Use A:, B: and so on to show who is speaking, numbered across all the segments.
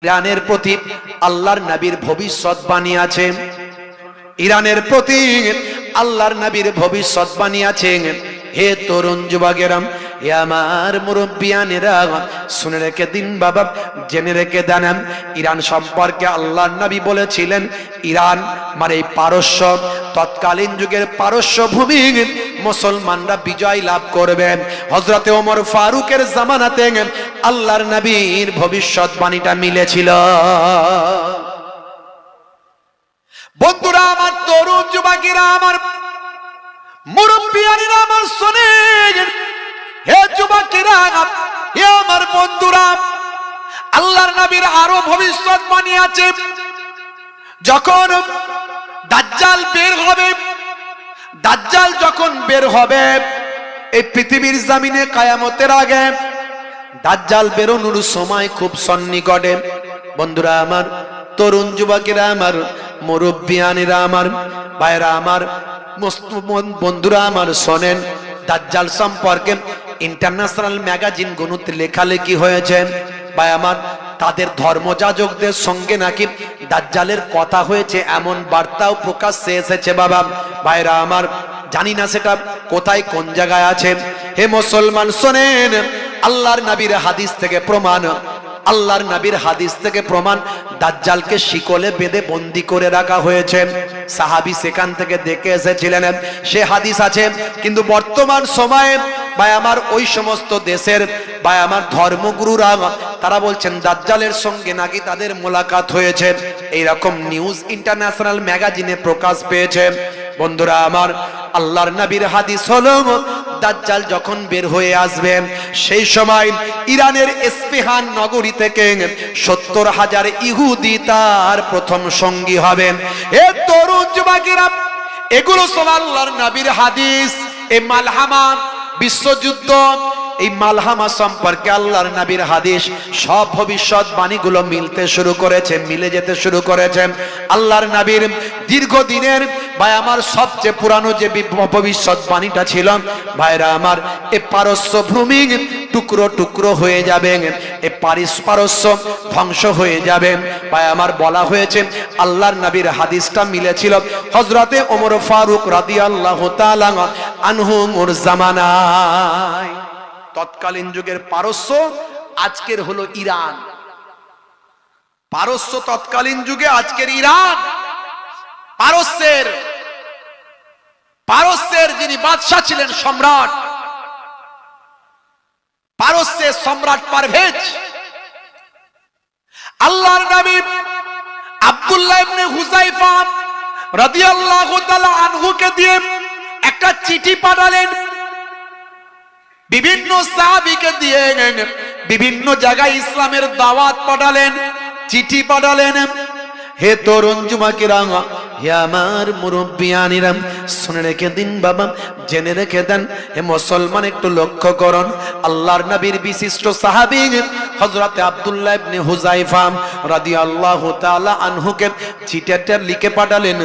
A: ইরানের প্রতি আল্লাহর নবীর ভবিষ্যৎবাণী আছে। ইরানের প্রতি আল্লাহর নবীর ভবিষ্যৎবাণী আছে। হে তরুণ যুবকেরা, হে আমার মুরব্বিয়ানেরা, শুনে রেখে দিন বাবা, জেনে রেখে দেন, ইরান সম্পর্কে আল্লাহর নবী বলেছিলেন, ইরান মানে পারস্য, তৎকালীন যুগের পারস্য ভূমি মুসলমানরা বিজয় লাভ করবে। হযরতে ওমর ফারুকের জামানাতে আল্লাহর নবীর ভবিষ্যৎবাণীটা মিলেছিল। বন্ধুরা আমার, তরুণ যুবকেরা আমার, মুরব্বিয়ানেরা আমার, শুনেন, হে যুবকেরা, হে আমার বন্ধুরা, আল্লাহর নবীর আরো ভবিষ্যৎবাণী আছে। যখন দাজ্জাল বের হবে, দাজ্জাল যখন বের হবে এই পৃথিবীর জমিনে কিয়ামতের আগে, দাজ্জাল বেরোনোর সময় খুব সন্নিকটে। বন্ধুরা আমার, তরুণ যুবকেরা আমার, মুরব্বিয়ানেরা আমার, ভাইরা আমার, বন্ধুরা আমার, শোনেন, দাজ্জাল সম্পর্কে ইন্টারন্যাশনাল ম্যাগাজিন গুলোতে লেখালেখি হয়েছে। ভাই আমার, তাদের ধর্মযাজকদের সঙ্গে নাকি দাজ্জালের কথা হয়েছে, এমন বার্তাও প্রকাশ্যে এসেছে। বাবা ভাইরা আমার, জানি না সেটা কোথায় কোন জায়গায় আছে। হে মুসলমান শোনেন, আল্লাহর নবীর হাদিস থেকে প্রমাণ, আল্লাহর নবীর হাদিস থেকে প্রমাণ, দাজ্জালকে শিকলে বেঁধে বন্দী করে রাখা হয়েছে। সাহাবী সেখান থেকে দেখে এসেছিলেন, সে হাদিস আছে। কিন্তু বর্তমান সময়ে ভাই আমার, ওই সমস্ত দেশের ভাই আমার ধর্মগুরুরা তারা বলছেন দাজ্জালের সঙ্গে নাকি তাদের মোলাকাত হয়েছে। এইরকম নিউজ ইন্টারন্যাশনাল ম্যাগাজিনে প্রকাশ পেয়েছে। বন্ধুরা আমার, আল্লাহর নবীর হাদিস হলো, দাজ্জাল যখন বের হয়ে আসবে সেই সময় ইরানের ইস্পাহান নগরী থেকে 70,000 ইহুদি তার প্রথম সঙ্গী হবেন। এ তরুণ যুবকেরা, এগুলো সব আল্লাহর নবীর হাদিস। এই মালহামা বিশ্বযুদ্ধ, এই মালহামা সম্পর্কে আল্লাহর নবীর হাদিস, সব ভবিষ্যৎবাণীগুলো মিলতে শুরু করেছে, মিলে যেতে শুরু করেছে। আল্লাহর নবীর দীর্ঘদিনের ভাই আমার সবচেয়ে পুরানো যে ভবিষ্যৎবাণীটা ছিল, ভাইরা আমার, এ পারস্য ভূমি টুকরো টুকরো হয়ে যাবে, এ পারস্য ধ্বংস হয়ে যাবে। ভাই আমার, বলা হয়েছে আল্লাহর নবীর হাদিসটা মিলেছিল হযরতে ওমর ফারুক রাদিয়াল্লাহু তাআলা আনহুর জামানায়। তৎকালীন যুগের পারস্য আজকের হলো ইরান। পারস্য তৎকালীন যুগে আজকের ইরান। পারস্যের যিনি বাদশা ছিলেন, সম্রাট, পারস্যের সম্রাট পারভেজ, আল্লাহর নবী আব্দুল্লাহ ইবনে হুযায়ফা রাদিয়াল্লাহু তাআলা আনহুকে দিয়ে একটা চিঠি পাঠালেন। বিভিন্ন সাহাবীকে দিয়ে বিভিন্ন জায়গায় ইসলামের দাওয়াত পাঠালেন, চিঠি পাঠালেন। হে তরুণ যুবকেরা, হে আমার মুরব্বিয়ানেরা, শুনে রেখে দিন বাবা, জেনে রেখে দেন। হে মুসলমান, একটু লক্ষ্য করুন, আল্লাহর নবীর বিশিষ্ট সাহাবী হযরতে আব্দুল্লাহ ইবনে হুযায়ফা রাদিয়াল্লাহু তাআলা আনহুকে চিঠিটা লিখে পাঠালেন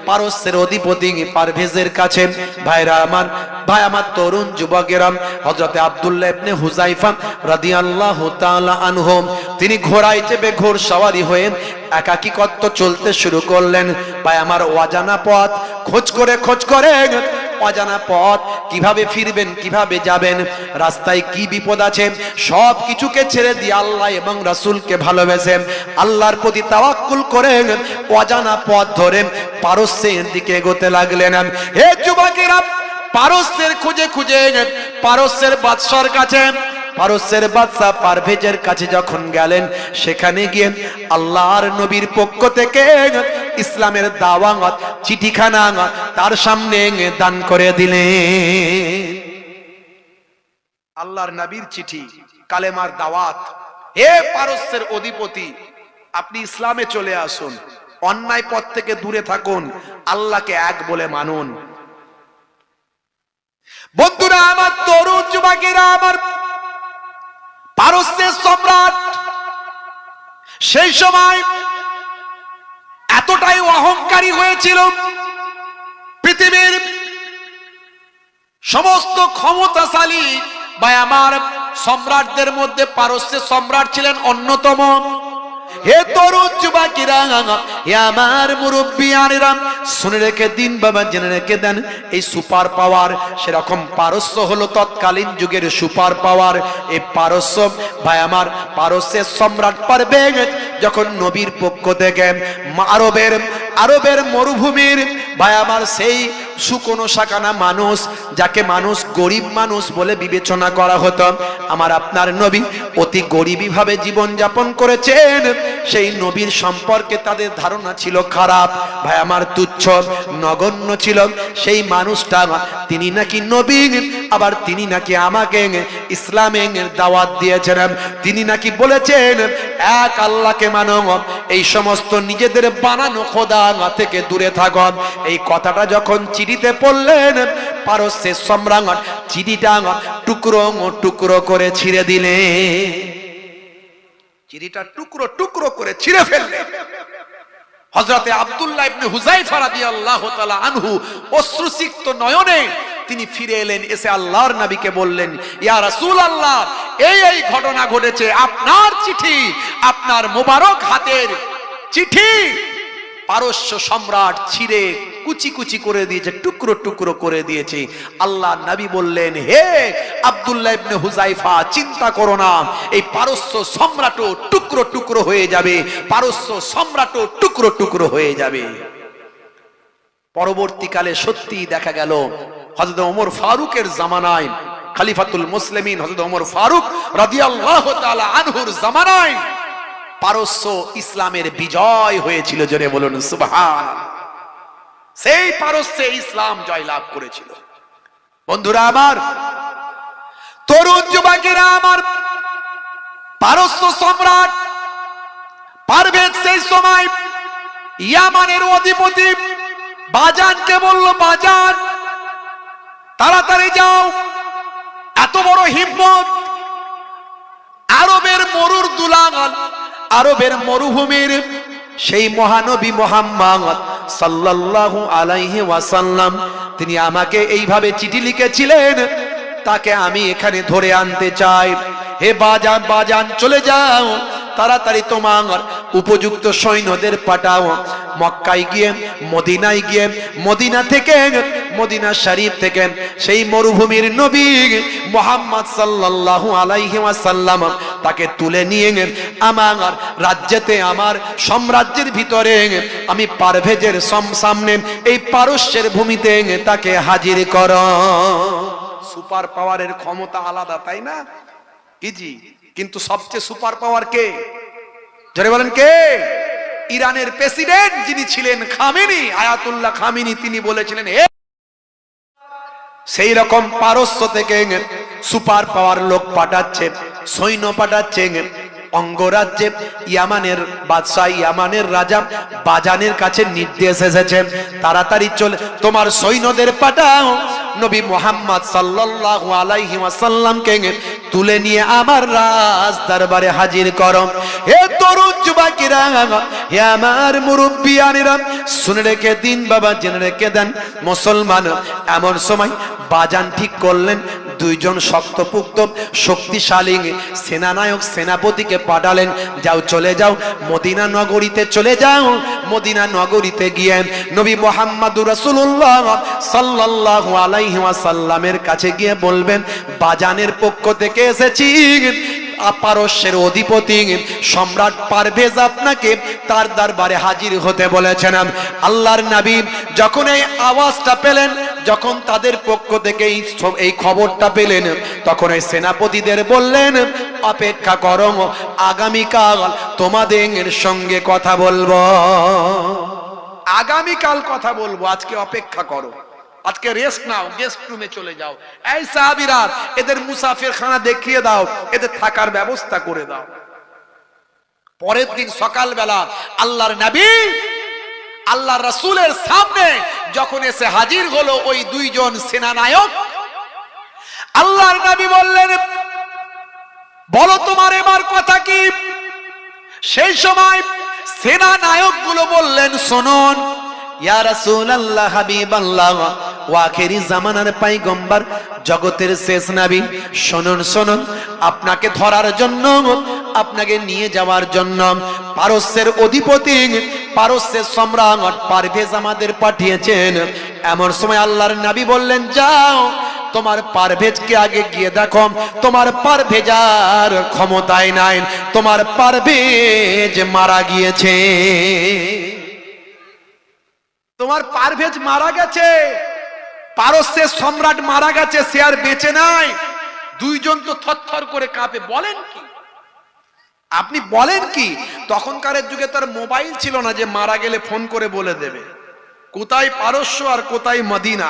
A: পারস্যের অধিপতি পারভেজের কাছে। ভাইরা আমার, ভাই আমার তরুণ যুবকেরা, হযরতে আব্দুল্লাহ ইবনে হুযায়ফা রাদিয়াল্লাহু তাআলা আনহু তিনি ঘোড়ায় চেপে ঘোড়সওয়ারি হয়ে একাকিত্ব চলতে শুরু করলেন। ভাই আমার, অজানা পথ খোঁজ করে অজানা পথ, কিভাবে ফিরবেন, কিভাবে যাবেন, রাস্তায় কি বিপদ আছে, সব কিছুকে ছেড়ে দিয়ে আল্লাহ এবং রাসূলকে ভালোবেসে আল্লাহর প্রতি তাওয়াক্কুল করে অজানা পথ ধরে পারস্যের দিকে এগোতে লাগলেন। হে যুবকেরা, পারস্যের খুঁজে পারস্যের বাদশার কাছে, পারস্যের বাদশা পারভেজের কাছে যখন গেলেন, সেখানে গিয়ে আল্লাহর নবীর পক্ষ থেকে ইসলামের দাওয়াত চিঠিখানা তার সামনে দান করে দিলেন। আল্লাহর নবীর চিঠি, কালেমার দাওয়াত। হে পারস্যের অধিপতি, আপনি ইসলামে চলে আসুন, অন্যায় পথ থেকে দূরে থাকুন, আল্লাহকে এক বলে মানুন। বন্ধুরা আমার, তরুণ যুবকেরা আমার, পারস্যের সম্রাট সেই সময় এতটাই অহংকারী হয়েছিল, পৃথিবীর সমস্ত ক্ষমতাশালী বা আমার সম্রাটদের মধ্যে পারস্যের সম্রাট ছিলেন অন্যতম। হে তরুণ যুবকেরা, হে আমার মুরব্বিয়ানেরা, শুনে রেখে দিন বাবা, জেনে রেখে দেন, এই সুপার পাওয়ার সেরকম পারস্য হলো তৎকালীন যুগের সুপার পাওয়ার। এই পারস্য ভাই আমার, পারস্যের সম্রাট পারভেজ যখন নবীর পক্ষ থেকে আরবের মরুভূমির ভাই আমার সেই শুকনো শাকানা মানুষ, যাকে মানুষ গরিব মানুষ বলে বিবেচনা করা হতো, আমার আপনার নবী অতি গরিবী ভাবে জীবন যাপন করেছেন। সেই নবীর সম্পর্কে তাদের ধারণা ছিল খারাপ, ভাই আমার তুচ্ছ নগণ্য ছিল। সেই মানুষটা তিনি নাকি নবী, আবার তিনি নাকি আমাকে ইসলামের দাওয়াত দিয়েছেন, তিনি নাকি বলেছেন এক আল্লাহকে মানো, এই সমস্ত নিজেদের বানানো খোদা থেকে দূরে থাকো। এই কথাটা যখন চিঠিতে পড়লেন, পারস্যের সম্রাট চিঠিটা টুকরো টুকরো করে ছিঁড়ে দিলে, চিঠিটা টুকরো টুকরো করে ছিঁড়ে ফেললেন। হযরতে আব্দুল্লাহ ইবনে হুযায়ফা রাদিয়াল্লাহু তাআলা আনহু অশ্রুসিক্ত নয়নে তিনি ফিরে এলেন, এসে আল্লাহর নবীকে বললেন, ইয়া রাসূলুল্লাহ, এই ঘটনা ঘটেছে, আপনার চিঠি, আপনার মোবারক হাতের চিঠি পারস্য সম্রাট ছিঁড়ে কুচি কুচি করে দিয়েছে, টুকরো টুকরো করে দিয়েছে। আল্লাহ নবী বললেন, হে আব্দুল্লাহ ইবনে হুযায়ফা, চিন্তা করো না, এই পারস্য সম্রাটও টুকরো টুকরো হয়ে যাবে, পারস্য সম্রাটও টুকরো টুকরো হয়ে যাবে। পরবর্তীকালে সত্যি দেখা গেল, হযরত ওমর ফারুকের জামানায়, খলিফাতুল মুসলিমিন হযরত ওমর ফারুক রাদিয়াল্লাহু তাআলা আনহুর জামানায় পারস্য ইসলামের বিজয় হয়েছিল। জোরে বলুন সুবহানাল্লাহ। সেই পারস্যে ইসলাম জয়লাভ করেছিল। বন্ধুরা আমার, তরুণ যুবকেরা আমার, পারস্য সম্রাট পারভেজ সেই সময় ইয়ামানের অধিপতি বাজানকে বলল, বাজান তাড়াতাড়ি যাও, এত বড় হিম্মত, আরবের মরুর দুলাল, আরবের মরুভূমির সেই মহানবী মুহাম্মদ সাল্লাল্লাহু আলাইহি ওয়াসাল্লাম, তিনি আমাকে এইভাবে চিঠি লিখেছিলেন, তাকে আমি এখানে ধরে আনতে চাই। হে বাজান, বাজান চলে যাও, তাড়াতাড়ি তোমার উপযুক্ত সৈন্যদের পাঠাও, মক্কায় গিয়ে, মদিনায় গিয়ে, মদিনা থেকে, মদিনা শরীফ থেকে সেই মরুভূমির নবী মুহাম্মদ সাল্লাল্লাহু আলাইহি ওয়াসাল্লাম তাকে তুলে নিয়ে আমার রাজ্যেতে, আমার সাম্রাজ্যের ভিতরে আমি পারভেজের সামনে এই পারস্যের ভূমিতে তাকে হাজির করো। সুপার পাওয়ারের ক্ষমতা আলাদা, তাই না? ইজি, কিন্তু সবচেয়ে সুপার পাওয়ার কে? জোরে বলেন কে? ইরানের প্রেসিডেন্ট যিনি ছিলেন খামেনি, আয়াতুল্লাহ খামেনি, তিনি বলেছিলেন সেই রকম পারস্য থেকে সুপার পাওয়ার লোক পাঠাচ্ছে, সৈন্য পাঠাচ্ছে অঙ্গরাজ্যে। ইয়ামানের বাদশাহ, ইয়ামানের রাজা বাজানের কাছে নির্দেশ এসেছে, তাড়াতাড়ি চলে তোমার সৈন্যদের পাঠাও, নবী মুহাম্মদ সাল্লাল্লাহু আলাইহি ওয়াসাল্লামকে তুলে নিয়ে আমার রাজ দরবারে হাজির করো। হে তরুণ যুবকেরা, হে আমার মুরব্বিয়ানেরা, শুনে রেখে দিন বাবা, জেনে রেখে দেন মুসলমান, এমন সময় বাজান ঠিক করলেন, দুইজন শক্তপুক্ত শক্তিশালী সেনানায়ক সেনাপতিকে পাঠালেন, যাও চলে যাও মদিনা নগরীতে, চলে যাও মদিনা নগরীতে গিয়ে নবী মুহাম্মদুর রাসূলুল্লাহ সাল্লাল্লাহু আলাইহি ওয়াসাল্লামের কাছে গিয়ে বলবেন, বাজানের পক্ষ থেকে এসেছি, পারস্যের অধিপতি সম্রাট পারভেজ আপনাকে তার দরবারে হাজির হতে বলেছেন। আল্লাহর নবী যখন এই আওয়াজটা পেলেন, যখন তাদের পক্ষ থেকে এই খবরটা পেলেন, তখন এই সেনাপতিদের বললেন, অপেক্ষা করো, আগামীকাল তোমাদের সঙ্গে কথা বলবো, আগামীকাল কথা বলবো, আজকে অপেক্ষা করো, আজকে রেস্ট নাও, গেস্ট রুমে চলে যাও। এই সাহাবীরা, এদের মুসাফির খানা দেখিয়ে দাও, এদের থাকার ব্যবস্থা করে দাও। পরের দিন সকালবেলা আল্লাহর নবী আল্লাহর রাসূলের সামনে যখন এসে হাজির হলো ওই দুইজন সেনানায়ক, আল্লাহর নবী বললেন, বলো তোমার এবার কথা কি? সেই সময় সেনানায়ক গুলো বললেন, শুনুন ইয়া রাসূলুল্লাহ, হাবিবাল্লাহ, ও আখেরি জামানার পয়গম্বর, জগতের শেষ নবী, শুনুন শুনুন, আপনাকে ধরার জন্য, আপনাকে নিয়ে যাওয়ার জন্য পারস্যের অধিপতি, পারস্যের সম্রাট পারভেজ আমাদের পাঠিয়েছেন। এমন সময় আল্লাহর নবী বললেন, যাও তোমার পারভেজকে আগে গিয়ে দেখো, তোমার পারভেজার ক্ষমতায় নাই, তোমার পারভেজ মারা গিয়েছে। তোমার পারভেজ মারা গেছে, পারস্যের সম্রাট মারা গেছে, সে আর বেঁচে নাই। দুইজন তো থরথর করে কাঁপে। বলেন কি আপনি, বলেন কি? তখনকার যুগে তার মোবাইল ছিল না যে মারা গেলে ফোন করে বলে দেবে কোথায় পারস্য আর কোথায় মদিনা।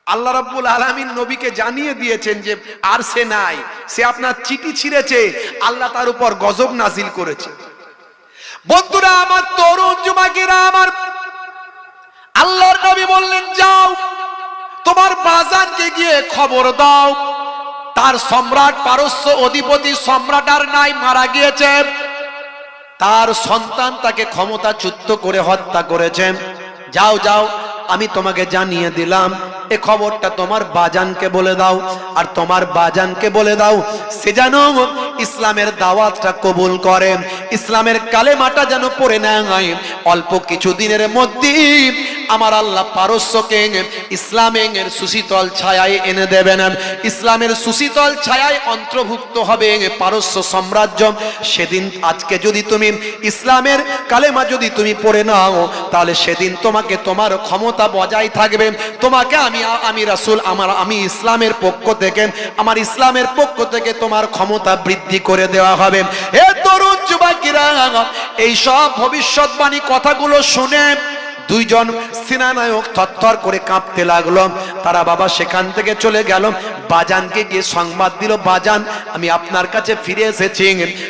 A: আল্লাহ রাব্বুল আলামিন নবীকে জানিয়ে দিয়েছেন যে আর সে নাই, সে আপনার চিঠি ছিঁড়েছে, আল্লাহ তার উপর গজব নাজিল করেছে। বন্ধুরা আমার, তরুণ যুবকেরা আমার, আল্লাহর নবী বললেন, যাও তোমার বাজানকে গিয়ে খবর দাও, তার সম্রাট, পারস্য অধিপতি সম্রাট আর নাই, মারা গিয়েছে, তার সন্তান তাকে ক্ষমতাচ্যুত করে হত্যা করেছে। যাও যাও, আমি তোমাকে জানিয়ে দিলাম, এ খবরটা তোমার বাজানকে বলে দাও, আর তোমার বাজানকে বলে দাও সে যেন ইসলামের দাওয়াতটা কবুল করে, ইসলামের কালেমাটা যেন পড়ে নেয়। অল্প কিছু দিনের মধ্যে আমার আল্লাহ পারস্যকে ইসলামের সুশীতল ছায়ায় এনে দেবেন, ইসলামের সুশীতল ছায়ায় অন্তর্ভুক্ত হবে পারস্য সাম্রাজ্য। সেদিন, আজকে যদি তুমি ইসলামের কালেমা যদি তুমি পড়ে নাও, তাহলে সেদিন তোমাকে তোমার ক্ষমতা বজায় থাকবে, তোমাকে আমি রাসূল, আমি ইসলামের পক্ষ থেকে, আমার ইসলামের পক্ষ থেকে তোমার ক্ষমতা বৃদ্ধি করে দেওয়া হবে। হে তরুণ যুবকেরা, এই সব ভবিষ্যৎবাণী কথাগুলো শুনে দুইজন সেনানায়ক থরথর করে কাঁপতে লাগলো। তারা বাবা সেখান থেকে চলে গেল, বাজানকে গিয়ে সংবাদ দিল, বাজান আমি আপনার কাছে ফিরে এসেছি,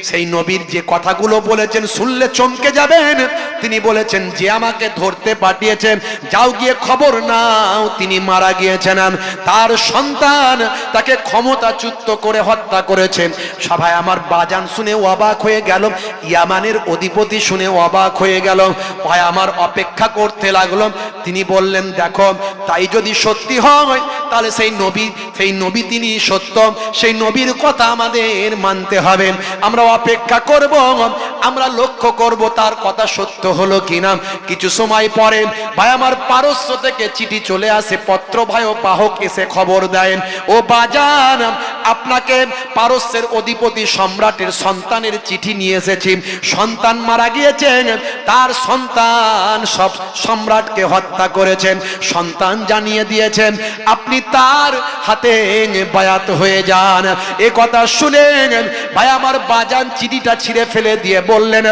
A: সেই নবীর যে কথাগুলো বলেছেন শুনলে চমকে যাবেন। তিনি বলেছেন যে আমাকে ধরতে পাঠিয়েছেন, যাও গিয়ে খবর নাও তিনি মারা গিয়েছেন, তার সন্তান তাকে ক্ষমতাচ্যুত করে হত্যা করেছেন। সবাই আমার বাজান শুনে অবাক হয়ে গেল, ইয়ামানের অধিপতি শুনে অবাক হয়ে গেল। ভাই আমার অপেক্ষা করতে লাগলো। তিনি বললেন, দেখো তাই যদি সত্যি হয় তাহলে সেই নবী তিনি সত্য, সেই নবীর কথা আমাদের মানতে হবে। আমরা অপেক্ষা করব, আমরা লক্ষ্য করব তার কথা সত্য হলো কিনা। কিছু সময় পরে ভাই আমার পারস্য থেকে চিঠি চলে আসে, পত্র ভাই ও বাহক এসে খবর দেয়, ও বাজান আপনাকে পারস্যের অধিপতি সম্রাটের সন্তানের চিঠি নিয়ে এসেছি, সন্তান মারা গিয়েছেন, তার সন্তান সব সম্রাটকে হত্যা করেছেন। সন্তান জানিয়ে দিয়েছেন আপনি তার হাতে বায়াত হয়ে যান। এ কথা শুনে ভাই আমার বাজান চিঠিটা ছিঁড়ে ফেলে দিয়ে বললেন,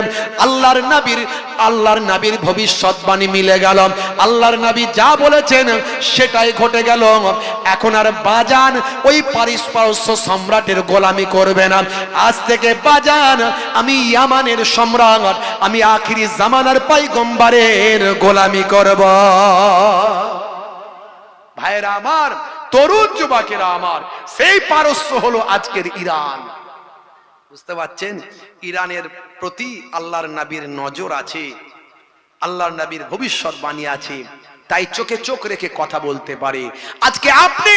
A: আল্লাহর নবীর ভবিষ্যৎবাণী মিলে গেল, আল্লাহর নবী যা বলেছেন সেটাই ঘটে গেল। এখন আর বাজান ওই পারস্য সম্রাটের গোলামি করবে না। আজ থেকে বাজান আমি ইয়ামানের সম্রাট, আমি আখিরি জামানার পয়গম্বরের গোলামি করব। ভাইরা আমার, তরুণ যুবকেরা আমার, সেই পারস্য হলো আজকের ইরান। বুঝতে পারছেন, ইরানের প্রতি আল্লাহর নবীর নজর আছে, আল্লাহর নবীর ভবিষ্যৎবাণী আছে, তাই চোখে চোখ রেখে কথা বলতে পারে। আজকে আপনি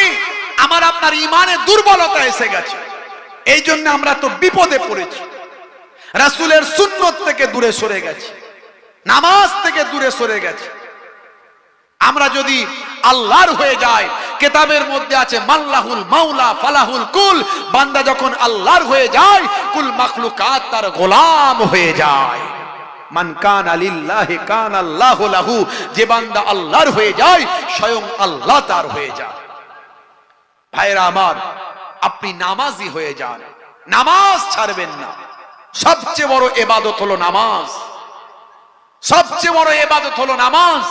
A: আমার আপনার ইমানের দুর্বলতা এসে গেছে, এই জন্য আমরা তো বিপদে পড়েছি। রাসূলের সুন্নত থেকে দূরে সরে গেছি, নামাজ থেকে দূরে সরে গেছি। আমরা যদি আল্লাহর হয়ে যায়, কিতাবের মধ্যে আছে মাল্লাহুল মাওলা ফালাহুল কুল, বান্দা যখন আল্লাহর হয়ে যায় কুল মাখলুকাত তার গোলাম হয়ে যায়। মান কানা লিল্লাহি কানা আল্লাহু লাহু, যে বান্দা আল্লাহর হয়ে যায় স্বয়ং আল্লাহ তার হয়ে যায়। ভাইরা আমার, আপনি নামাজি হয়ে যান, নামাজ ছাড়বেন না। সবচেয়ে বড় ইবাদত হলো নামাজ, সবচেয়ে বড় ইবাদত হলো নামাজ।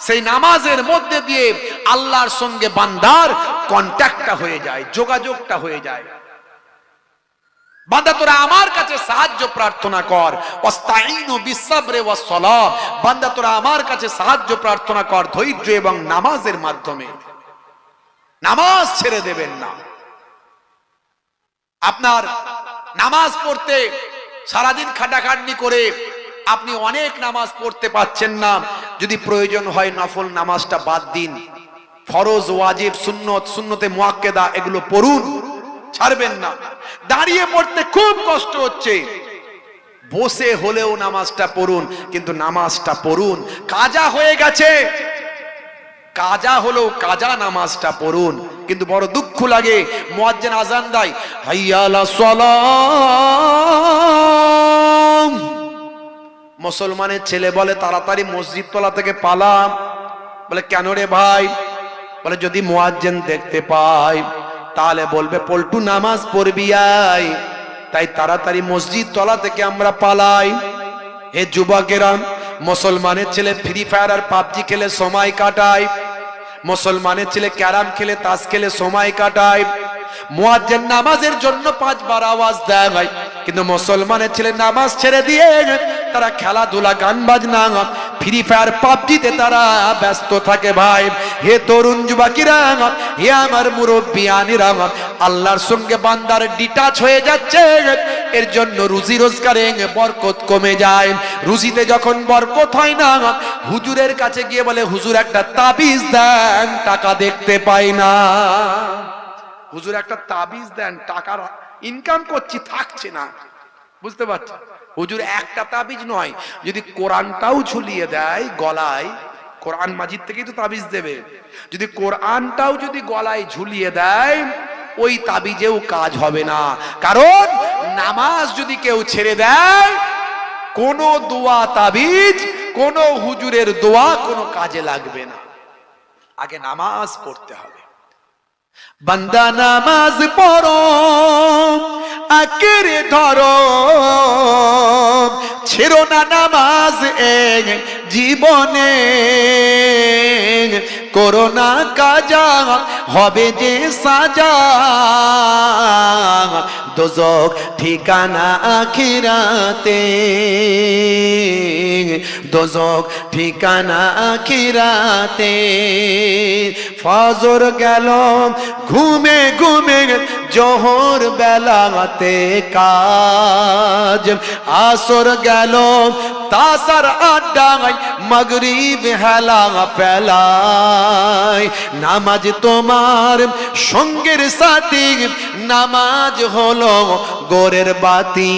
A: সেই নামাজের মধ্যে দিয়ে আল্লাহর সঙ্গে বান্দার কন্ট্যাক্টটা হয়ে যায়, যোগাযোগটা হয়ে যায়। বান্দা তোরা আমার কাছে সাহায্য প্রার্থনা কর, ওয়াস্তাইনু বিসসাবরি ওয়াসসালাহ, বান্দা তোরা আমার কাছে সাহায্য প্রার্থনা কর ধৈর্য এবং নামাজের মাধ্যমে। নামাজ ছেড়ে দেবেন না। আপনার নামাজ পড়তে সারাদিন খাটাখাটনি করে আপনি অনেক নামাজ পড়তে পাচ্ছেন না, যদি প্রয়োজন হয় নফল নামাজটা বাদ দিন, ফরজ ওয়াজিব সুন্নত সুন্নতে মুআক্কাদা এগুলো পড়ুন, ছাড়বেন না। দাঁড়িয়ে পড়তে খুব কষ্ট হচ্ছে, বসে হলেও নামাজটা পড়ুন, কিন্তু নামাজটা পড়ুন। কাজা হয়ে গেছে, কাজা হলেও কাজা নামাজটা পড়ুন। কিন্তু বড় দুঃখ লাগে, মুয়াজ্জিন আজান দেয়, হাইয়া আলাস সালাম, মুসলমানের ছেলে বলে তাড়াতাড়ি মসজিদ তলা থেকে পালা। বলে কেন রে ভাই? বলে যদি মুয়াজ্জিন দেখতে পায় তাহলে বলবে পল্টু নামাজ পড়বি আয়, তাই তাড়াতাড়ি মসজিদ তলা থেকে আমরা পালাই। হে যুবকেরা, মুসলমানের ছেলে ফ্রি ফায়ার আর পাবজি খেলে সময় কাটায়, মুসলমানের ছেলে ক্যারাম খেলে তাস খেলে সময় কাটায়। মুয়াজ্জিন নামাজের জন্য 5 বার আওয়াজ দেয় ভাই, কিন্তু মুসলমানের ছেলে নামাজ ছেড়ে দিয়ে তারা খেলাধুলা গান বাজনা ফ্রি ফায়ার পাবজিতে তারা ব্যস্ত থাকে ভাই। হে তরুণ যুবকেরা, হে আমার মুরব্বিয়ানেরা, আল্লাহর সঙ্গে বান্দার ডিটাচ হয়ে যাচ্ছে, এর জন্য রুজি রোজগারে বরকত কমে যায়। রুজিতে যখন বরকত হয় না, হুজুরের কাছে গিয়ে বলে হুজুর একটা তাবিজ দেন, টাকা দেখতে পাই না। হুজুর একটা তাবিজ দেন, টাকার ইনকাম করছি থাকছে না। বুঝতে পারছি? হুজুর একটা তাবিজ নয়, যদি কোরআনটাও ঝুলিয়ে দেয় গলায়, কোরআন মাজিদ থেকেই তো তাবিজ দেবে, যদি কোরআনটাও যদি গলায় ঝুলিয়ে দেয় ওই তাবিজেও কাজ হবে না। কারণ নামাজ যদি কেউ ছেড়ে দেয়, কোন দোয়া তাবিজ কোন হুজুরের দোয়া কোনো কাজে লাগবে না। আগে নামাজ পড়তে হবে। বান্দা নামাজ পড়ো, আঁকড়ে ধরো, ছেড়ো না নামাজ এক জীবনে, করো না কাজা হবে যে সাজা, দোজখ ঠিকানা আখিরাতে, দোজখ ঠিকানা আখিরাতে। ফজর গেল ঘুমে ঘুমে, জোহর বেলাতে কাজ, আসর গেল তাসার আড্ডায়, মাগরিব হেলা ফেলায়। নামাজ তোমার সঙ্গের সাথী, নামাজ হলো গোরের বাতি,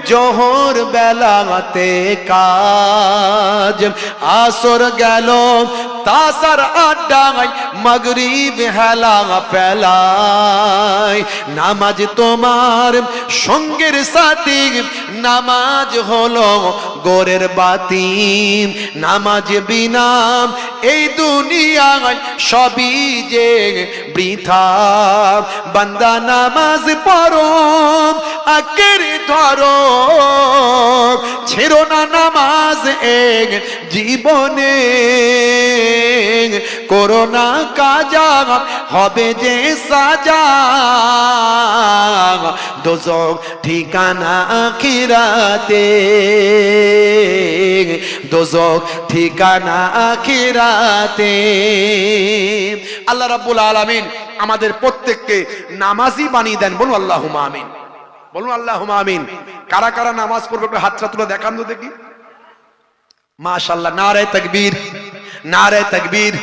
A: জোহর বেলাতে কাজ, আসর গেল তাসার আড্ডায়, মাগরিব হেলা ফেলায়। নামাজ তোমার সঙ্গের সাথী, নামাজ হলো গোরের বাতি, নামাজ বিনা এই দুনিয়ায় সবই যে বৃথা। বান্দা নামাজ পড়ো, আঁকড়ে ধরো, ছেড়ো না নামাজ এক জীবনে, করো না কাজা হবে যে সাজা, দোজখ ঠিকানা আখিরাতে, দোজখ ঠিকানা আখিরাতে। আল্লাহ রাব্বুল আলামিন আমাদের প্রত্যেককে নামাজি বানিয়ে দেন। বলুন আল্লাহুম্মা আমিন, বলুন আল্লাহুম্মা আমিন। কারা কারা নামাজ পড়বে একটু হাতটা তুলে দেখান তো দেখি। মাশাআল্লাহ, নারে তাকবীর, নারে তাকবীর,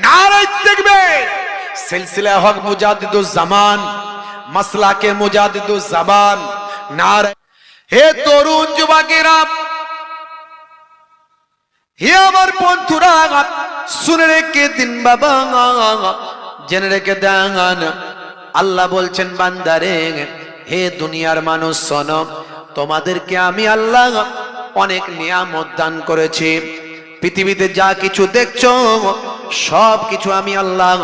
A: নারে তাকবীর। সিলসিলা হক মুজাদ্দিদুজ জামান, মাসলাকে মুজাদ্দিদুজ জামান, নারে। হে তরুণ যুবকেরা, হে আমার বন্ধুরা, শুনে রেখে দিন বাবা, জেনে রেখে দেন। আল্লাহ বলছেন বান্দারে, হে দুনিয়ার মানুষ শোনো, তোমাদেরকে আমি আল্লাহ অনেক নিয়ামত দান করেছি। পৃথিবীতে যা কিছু দেখছো সব কিছু আমি আল্লাহ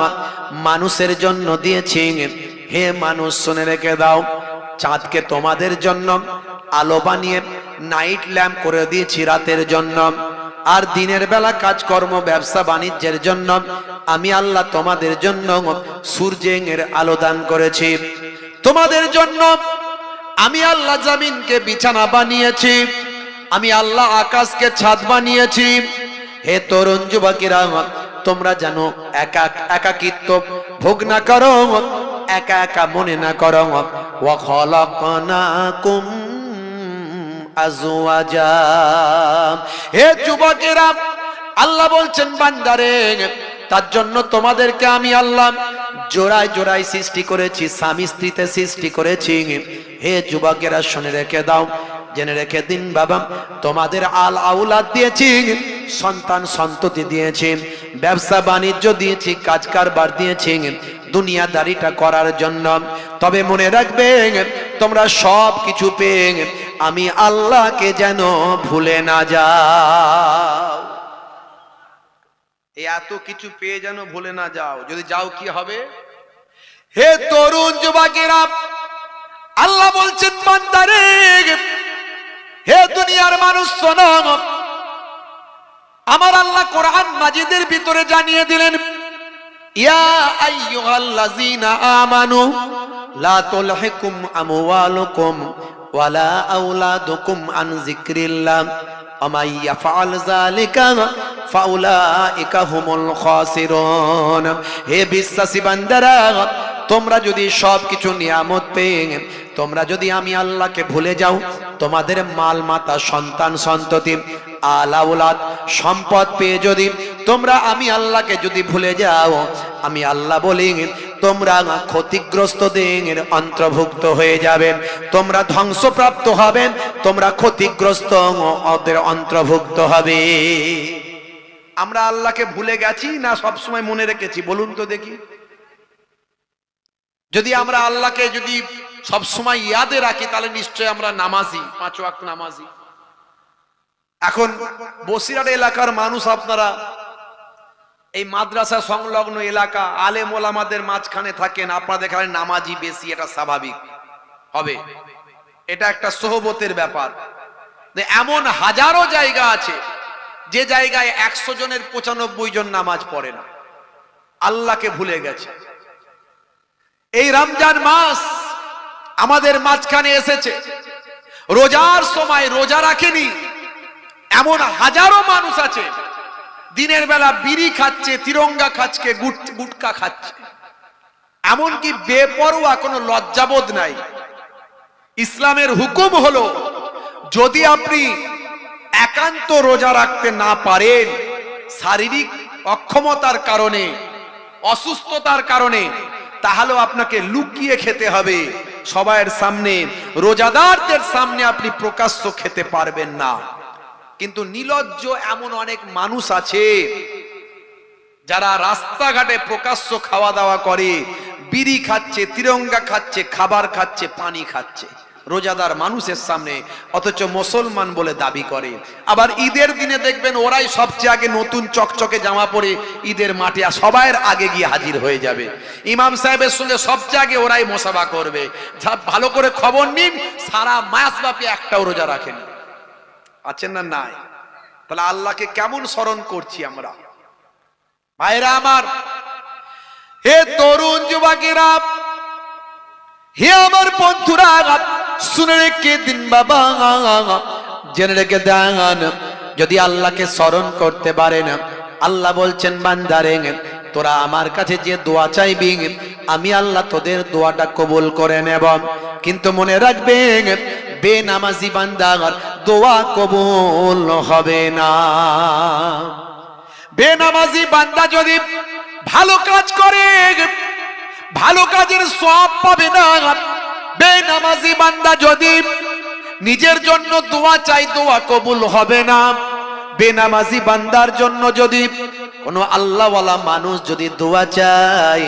A: মানুষের জন্য দিয়েছি। হে মানুষ শুনে রেখে দাও, চাঁদকে তোমাদের জন্য আলো বানিয়ে নাইট ল্যাম্প করে দিয়েছি রাতের জন্য, আর দিনের বেলা কাজকর্ম ব্যবসা বাণিজ্যের জন্য আমি আল্লাহ তোমাদের জন্য সূর্যের আলো দান করেছি। তোমাদের জন্য আমি আল্লাহ জমিনকে বিছানা বানিয়েছি, আমি আল্লাহ আকাশকে ছাদ বানিয়েছি। হে তরুণ যুবকেরা, তোমরা জানো একাকিত্ব ভোগ না করো, একা একা মনে না করো। ওয়া খালাকনাকুম আজওয়াজা। হে যুবকেরা, আল্লাহ বলছেন বান্দারে, তার জন্য তোমাদেরকে আমি আল্লাহ জোড়ায় জোড়ায় সৃষ্টি করেছি, স্বামী স্ত্রীতে সৃষ্টি করেছি। হে যুবকেরা শুনে রেখে দাও, জেনে রেখে দিন বাবা, তোমাদের আল আউলাদ দিয়েছি, সন্তান সন্ততি দিয়েছি, ব্যবসা বাণিজ্য দিয়েছি, কাজ কারবার দিয়েছি দুনিয়াদারিটা করার জন্য। তবে মনে রাখবে তোমরা সব কিছু পেয়ে আমি আল্লাহকে যেন ভুলে না যাও। এত কিছু পেয়ে যেন ভুলে না যাও। যদি যাও কি হবে? হে তরুণ যুবকেরা, আল্লাহ বলছেন বান্দারে, হে দুনিয়ার মানুষ শোনো, আমার আল্লাহ কোরআন মাজিদের ভিতরে জানিয়ে দিলেন, ইয়া আইয়ুহাল্লাযীনা আমানু লা তুলহিকুম আমওয়ালুকুম ওয়ালা আওলাদুকুম আন যিকরিল্লাহ ওয়া মান ইয়াফআল যালিকা ফাউলাইকা হুমুল খাসিরুন। হে বিশ্বাসী বান্দারা, তোমরা যদি সব কিছু নিয়ামত পেয়ে তোমরা যদি আমি আল্লাহকে ভুলে যাও, তোমাদের মাল মাতা সন্তান সন্ততি আল আওলাদ সম্পদ পেয়ে যদি তোমরা আমি আল্লাহকে যদি ভুলে যাও, আমি আল্লাহ বলি তোমরা ক্ষতিগ্রস্তদের অন্তর্ভুক্ত হয়ে যাবেন, তোমরা ধ্বংসপ্রাপ্ত হবেন, তোমরা ক্ষতিগ্রস্ত ওদের অন্তর্ভুক্ত হবে। আমরা আল্লাহকে ভুলে গেছি না সব সময় মনে রেখেছি? বলুন তো দেখি। যদি আমরা আল্লাহকে যদি সব সময় ইয়াদে রাখি তাহলে নিশ্চয় আমরা নামাজি, 5 ওয়াক্ত নামাজি। এখন বসিরহাট এলাকার মানুষ, আপনারা এই মাদ্রাসা সংলগ্ন এলাকা, আলেম ওলামাদের মাঝখানে থাকেন, আপনাদের এখানে নামাজি বেশি, এটা স্বাভাবিক হবে, এটা একটা সোহবতের ব্যাপার। এমন হাজারো জায়গা আছে যে জায়গায় 100 জনের 95 জন নামাজ পড়ে না, আল্লাহকে ভুলে গেছে। এই রমজান মাস আমাদের মাঝখানে এসেছে, রোজার সময় রোজা রাখেনি এমন হাজারো মানুষ আছে, দিনের বেলা বিড়ি খাচ্ছে, তিরঙ্গা খাচ্ছে, গুটকা খাচ্ছে, এমনকি বেপরোয়া, কোনো লজ্জাবোধ নাই। ইসলামের হুকুম হলো যদি আপনি একান্ত রোজা রাখতে না পারেন, শারীরিক অক্ষমতার কারণে, অসুস্থতার কারণে, তাহলে আপনাকে লুকিয়ে খেতে হবে, সবার সামনে, রোজাদারদের সামনে আপনি প্রকাশ্য খেতে পারবেন না। কিন্তু নিলজ্জ এমন অনেক মানুষ আছে যারা রাস্তাঘাটে প্রকাশ্য খাওয়া দাওয়া করে, বিড়ি খাচ্ছে, তিরঙ্গা খাচ্ছে, খাবার খাচ্ছে, পানি খাচ্ছে রোজাদার মানুষের সামনে, অথচ মুসলমান বলে দাবি করে। আবার ঈদের দিনে দেখবেন ওরাই সবচেয়ে আগে নতুন চকচকে জামা পরে ঈদের মাঠে সবার আগে গিয়ে হাজির হয়ে যাবে, ইমাম সাহেবের সঙ্গে সবচেয়ে আগে ওরাই মোসাফা করবে। ভালো করে খবর নিন, সারা মাস ব্যাপী একটাও রোজা রাখেনি, আছেন না? নাই। তাহলে আল্লাহকে কেমন স্মরণ করছি আমরা? ভাইরা আমার, হে তরুণ যুবকেরা, হে আমার বন্ধুরা, শুনে রেখে দিন বাবা, জেনে রেখে দেন, যদি আল্লাহকে স্মরণ করতে পারেন, আল্লাহ বলছেন বান্দারে, তোরা আমার কাছে যে দোয়া চাইবি আমি আল্লাহ তোদের দোয়াটা কবুল করে নেব। কিন্তু মনে রাখবেন, বেনামাজি বান্দার দোয়া কবুল হবে না। বেনামাজি বান্দা যদি ভালো কাজ করে, ভালো কাজের সওয়াব পাবে না। বেনামাজি বান্দা যদি নিজের জন্য দোয়া চাই, দোয়া কবুল হবে না। বেনামাজি বান্দার জন্য যদি কোনো আল্লাহওয়ালা মানুষ যদি দোয়া চায়,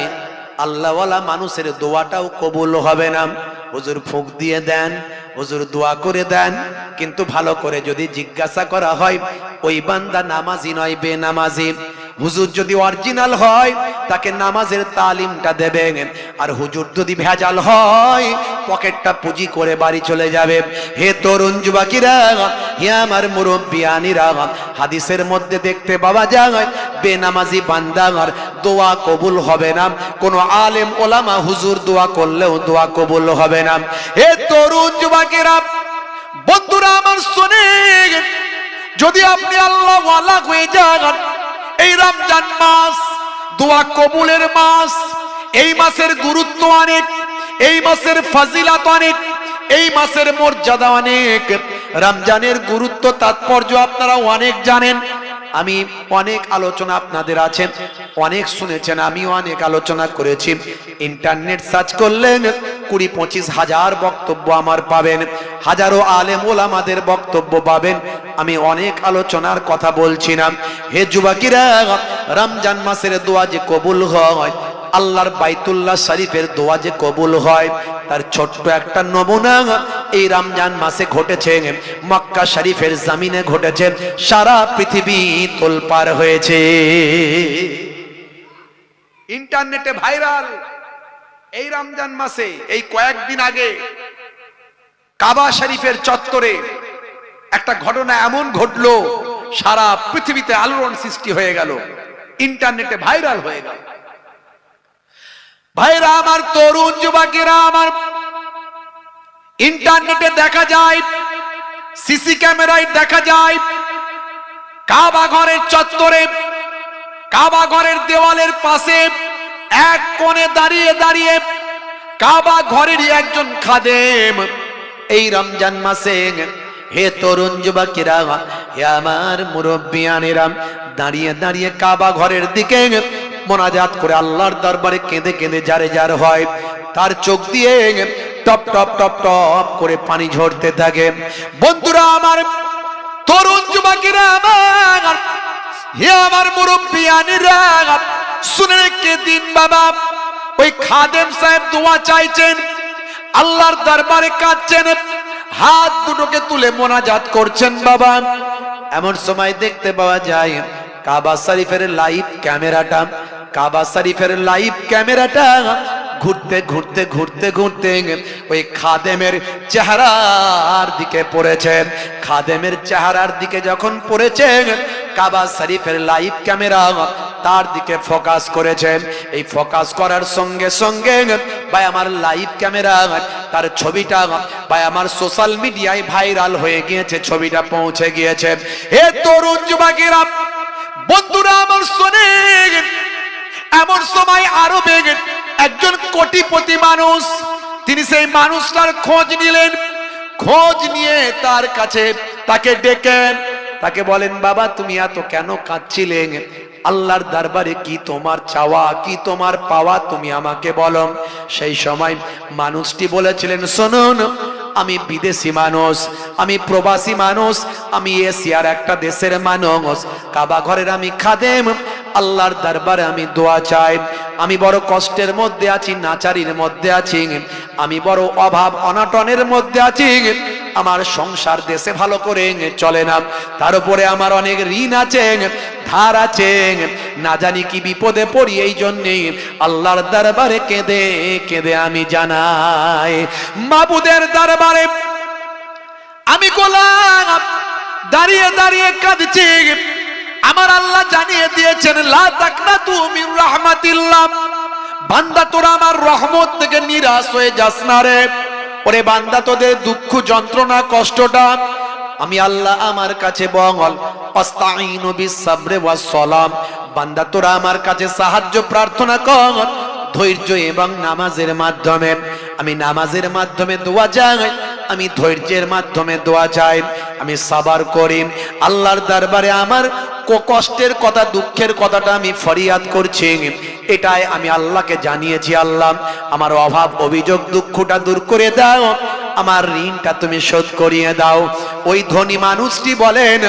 A: আল্লাহওয়ালা মানুষের দোয়াটাও কবুল হবে না। হুজুর ফুঁক দিয়ে দেন, হুজুর দোয়া করে দেন, কিন্তু ভালো করে যদি জিজ্ঞাসা করা হয়, ওই বান্দা নামাজি নয়, বেনামাজি। হুজুর যদি অরিজিনাল হয় তাকে নামাজের তালিমটা দেবেন, আর হুজুর যদি ভেজাল হয় পকেটটা পুঁজি করে বাড়ি চলে যাবে। হে তরুণ যুবকেরা, হে আমার মুরব্বিয়ানিরা, হাদিসের মধ্যে দেখতে পাওয়া যায় বেনামাজি বান্দার দোয়া কবুল হবে না। কোন আলেম ওলামা হুজুর দোয়া করলেও দোয়া কবুল হবে না। হে তরুণ যুবকেরা, বন্ধুরা আমার শুনেন, যদি আপনি আল্লাহ ওয়ালা হয়ে যান, এই রমজান মাস দোয়া কবুলের মাস, এই মাসের গুরুত্ব অনেক, এই মাসের ফাজিলাত অনেক, এই মাসের মর্যাদা অনেক। রমজানের গুরুত্ব তাৎপর্য আপনারা অনেক জানেন। আমি অনেক আলোচনা আপনাদের আছেন, অনেক শুনেছেন, আমিও অনেক আলোচনা করেছি। ইন্টারনেট সার্চ করলেন 20-25 হাজার বক্তব্য আমার পাবেন, হাজারো আলেম ওলামাদের বক্তব্য পাবেন। আমি অনেক আলোচনার কথা বলছি না। হে যুবকেরা, রমজান মাসের দোয়া যে কবুল হয়, আল্লাহর বাইতুল্লাহ শরীফের দোয়া যে কবুল হয়, তার ছোট্ট একটা নমুনা এই রমজান মাসে ঘটেছে, মক্কা শরীফের জমিনে ঘটেছে, সারা পৃথিবী তোলপাড় হয়েছে। ইন্টারনেটে ভাইরাল এই রমজান মাসে এই কয়েকদিন আগে কাবা শরীফের চত্বরে একটা ঘটনা এমন ঘটলো, সারা পৃথিবীতে আলোড়ন সৃষ্টি হয়ে গেল, ইন্টারনেটে ভাইরাল হয়ে গেল। ভাইরা আমার, তরুণ যুবকেরা আমার, ইন্টারনেটে দেখা যায়, সিসি ক্যামেরায় দেখা যায়, কাবা ঘরের চত্বরে, কাবা ঘরের দেওয়ালের পাশে এক কোণে দাঁড়িয়ে দাঁড়িয়ে কাবা ঘরেরই একজন খাদেম এই রমজান মাসে, হে তরুণ যুবকেরা, হে আমার মুরব্বিয়ানেরা, দাঁড়িয়ে দাঁড়িয়ে কাবা ঘরের দিকে মোনাজাত করে আল্লাহর দরবারে কেঁদে কেঁদে যারে যার হয়, তার চোখ দিয়ে টপ টপ টপ টপ করে পানি ঝরতে থাকে। বন্ধুরা আমার, তরুণ যুবকেরা আমার, হে আমার মুরব্বিয়ানেরা, শুনে রেখে দিন বাবা, ওই খাদেম সাহেব দোয়া চাইছেন, আল্লাহর দরবারে কাঁদছেন, হাত দুটোকে তুলে মোনাজাত করছেন বাবা। এমন সময় দেখতে পাওয়া যায় কাবা শরীফের লাইভ ক্যামেরাটা, কাবা শরীফের লাইভ ক্যামেরাটা ঘুরতে ঘুরতে ঘুরতে ঘুরতে ওই খাদেমের চেহারার দিকে পড়েছে। খাদেমের চেহারার দিকে যখন পড়েছে, কাবা শরীফের লাইভ ক্যামেরা তার দিকে ফোকাস করেছে। এই ফোকাস করার সঙ্গে সঙ্গে ভাই আমার লাইভ ক্যামেরা তার ছবিটা ভাই আমার সোশ্যাল মিডিয়ায় ভাইরাল হয়ে গিয়েছে, ছবিটা পৌঁছে গিয়েছে। হে তরুণ যুবকেরা, বন্ধুরা আমার, শোনেন, এমন সময় আরবে একজন কোটিপতি মানুষ, তিনি সেই মানুষটার খোঁজ নিলেন। খোঁজ নিয়ে তার কাছে তাকে ডেকেন, তাকে বলেন, বাবা তুমি এত কেন কাঁদছিলেন? আল্লাহর দরবারে কি তোমার চাওয়া, কি তোমার পাওয়া, তুমি আমাকে বলো। সেই সময় মানুষটি বলেছিলেন, শুনুন, আমি বিদেশি মানুষ, আমি প্রবাসী মানুষ, আমি এশিয়ার একটা দেশের মানুষ, কাবা ঘরের আমি খাদেম, আল্লাহর দরবারে আমি দোয়া চাই। আমি বড় কষ্টের মধ্যে আছি, নাচারির মধ্যে আছি, আমি বড় অভাব অনটনের মধ্যে আছি, আমার সংসার দেশে ভালো করে চলে না, তার উপরে আমার অনেক ঋণ আছে, ধার আছে, না জানি কি বিপদে পড়ি, এই জন্যে আল্লাহর দরবারে কেঁদে কেঁদে আমি জানাই, মাবুদের দরবারে আমি গোলাম দাঁড়িয়ে দাঁড়িয়ে কাঁদছি। আমার আল্লাহ জানিয়ে দিয়েছেন, লা তাকনাতু মির রাহমাতিল্লাহ, বান্দা তোরা আমার রহমত থেকে নিরাশ হয়ে যাস না রে। ওরে বান্দা, তোদের দুঃখ যন্ত্রণা কষ্টটা আমি আল্লাহ আমার কাছে বল, আস্তাইনু বিস সাবরি ওয়াস সালাম, বান্দা তোরা আমার কাছে সাহায্য প্রার্থনা কর ধৈর্য এবং নামাজের মাধ্যমে। আমি নামাজের মাধ্যমে দোয়া চাই, আমি ধৈর্যের মাধ্যমে দোয়া চাই, আমি সাবার করি আল্লাহর দরবারে আমার কষ্টের কথা, দুঃখের কথাটা আমি ফরিয়াদ করছি। এটাই আমি আল্লাহকে জানিয়েছি, আল্লাহ আমার অভাব অভিযোগ দুঃখটা দূর করে দাও, আমার ঋণটা তুমি শোধ করিয়ে দাও। ওই ধনী মানুষটি বলেন,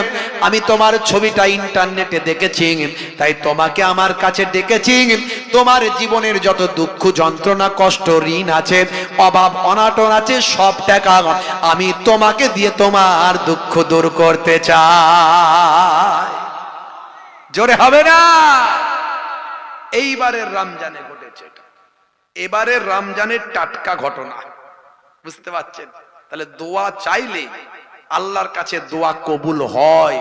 A: আমি তোমার ছবিটা ইন্টারনেটে দেখেছি, তাই তোমাকে আমার কাছে ডেকেছি। তোমার জীবনের যত দুঃখ যন্ত্রণা কষ্ট ঋণ আছে, অভাব অনাটন আছে, সব টাকা আমি তোমাকে দিয়ে তোমার দুঃখ দূর করতে চাই। জোরে হবে না? এইবারের রমজানে ঘটেছে এটা, এবারের রমজানের টাটকা ঘটনা, বুঝতে পারছেন? তাহলে দোয়া চাইলে আল্লাহর কাছে দোয়া কবুল হয়।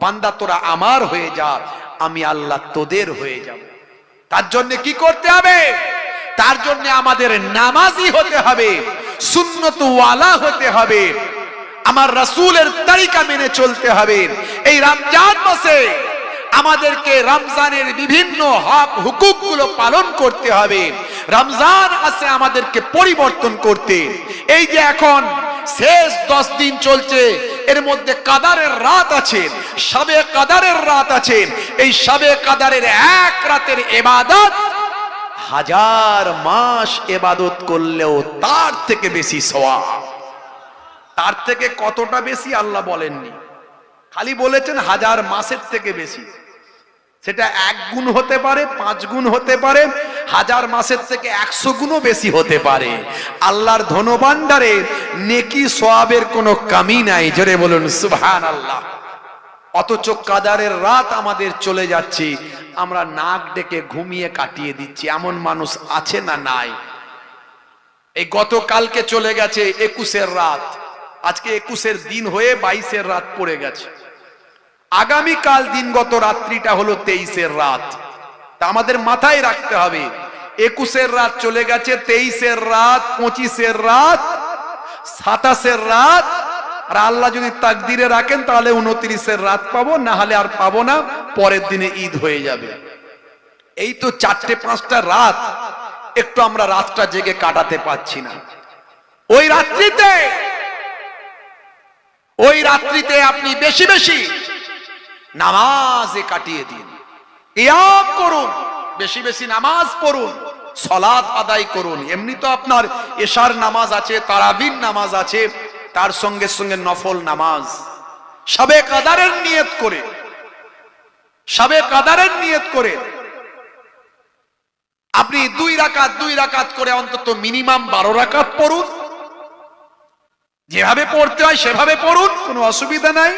A: বান্দা তোরা আমার হয়ে যা, আমি আল্লাহ তোদের হয়ে যাব। তার জন্য কি করতে হবে? তার জন্য আমাদের নামাজি হতে হবে, সুন্নত ওয়ালা হতে হবে, আমার রাসূলের তরিকা মেনে চলতে হবে। এই রমজান মাসে আমাদেরকে রমজানের বিভিন্ন হক হুকুক গুলো পালন করতে হবে। রমজান আসে আমাদেরকে পরিবর্তন করতে। এই যে এখন শেষ 10 দিন চলছে, এর মধ্যে কাদারের রাত আছে, শবে কাদারের রাত আছে। এই শবে কাদারের এক রাতের ইবাদত 1000 মাস ইবাদত করলেও তার থেকে বেশি সওয়াব। তার থেকে কতটা বেশি আল্লাহ বলেননি, খালি বলেছেন 1000 মাসের থেকে বেশি। সেটা 1 গুণ হতে পারে, 5 গুণ হতে পারে, 1000 মাসের থেকে 100 গুণও বেশি হতে পারে। আল্লাহর ধনভাণ্ডারে নেকি সওয়াবের কোনো কমি নাই, জোরে বলুন সুবহানাল্লাহ। অথচ কাদারের রাত আমাদের চলে যাচ্ছে, আমরা নাক ডেকে ঘুমিয়ে কাটিয়ে দিচ্ছি। এমন মানুষ আছে না নাই? এই গতকালকে চলে গেছে 21-এর রাত, আজকে 21-এর দিন হয়ে 22-এর রাত পড়ে গেছে। আগামীকাল দিনগত রাত্রিটা হলো 23-এর রাত। তা আমাদের মাথায় রাখতে হবে 21-এর রাত চলে গেছে, 23-এর রাত, 25-এর রাত, 27-এর রাত। আর আল্লাহ যদি তাকদিরে রাখেন তাহলে 29-এর রাত পাবো, না হলে আর পাবো না, পরের দিনে ঈদ হয়ে যাবে। এই তো 4-5টা রাত, একটু আমরা রাতটা জেগে কাটাতে পারছি না। ওই রাত্রিতে আপনি বেশি বেশি নামাজে কাটিয়ে দিন, কিয়াম করুন, বেশি বেশি নামাজ পড়ুন, সালাত আদায় করুন। এমনি তো আপনার এশার নামাজ আছে, তারাবির নামাজ আছে, তার সঙ্গে সঙ্গে নফল নামাজ। শবে কাদারের নিয়ত করে, শবে কাদারের নিয়ত করে আপনি 2 রাকাত করে অন্তত মিনিমাম 12 রাকাত পড়ুন। যেভাবে পড়তে হয় সেভাবে পড়ুন, কোনো অসুবিধা নাই।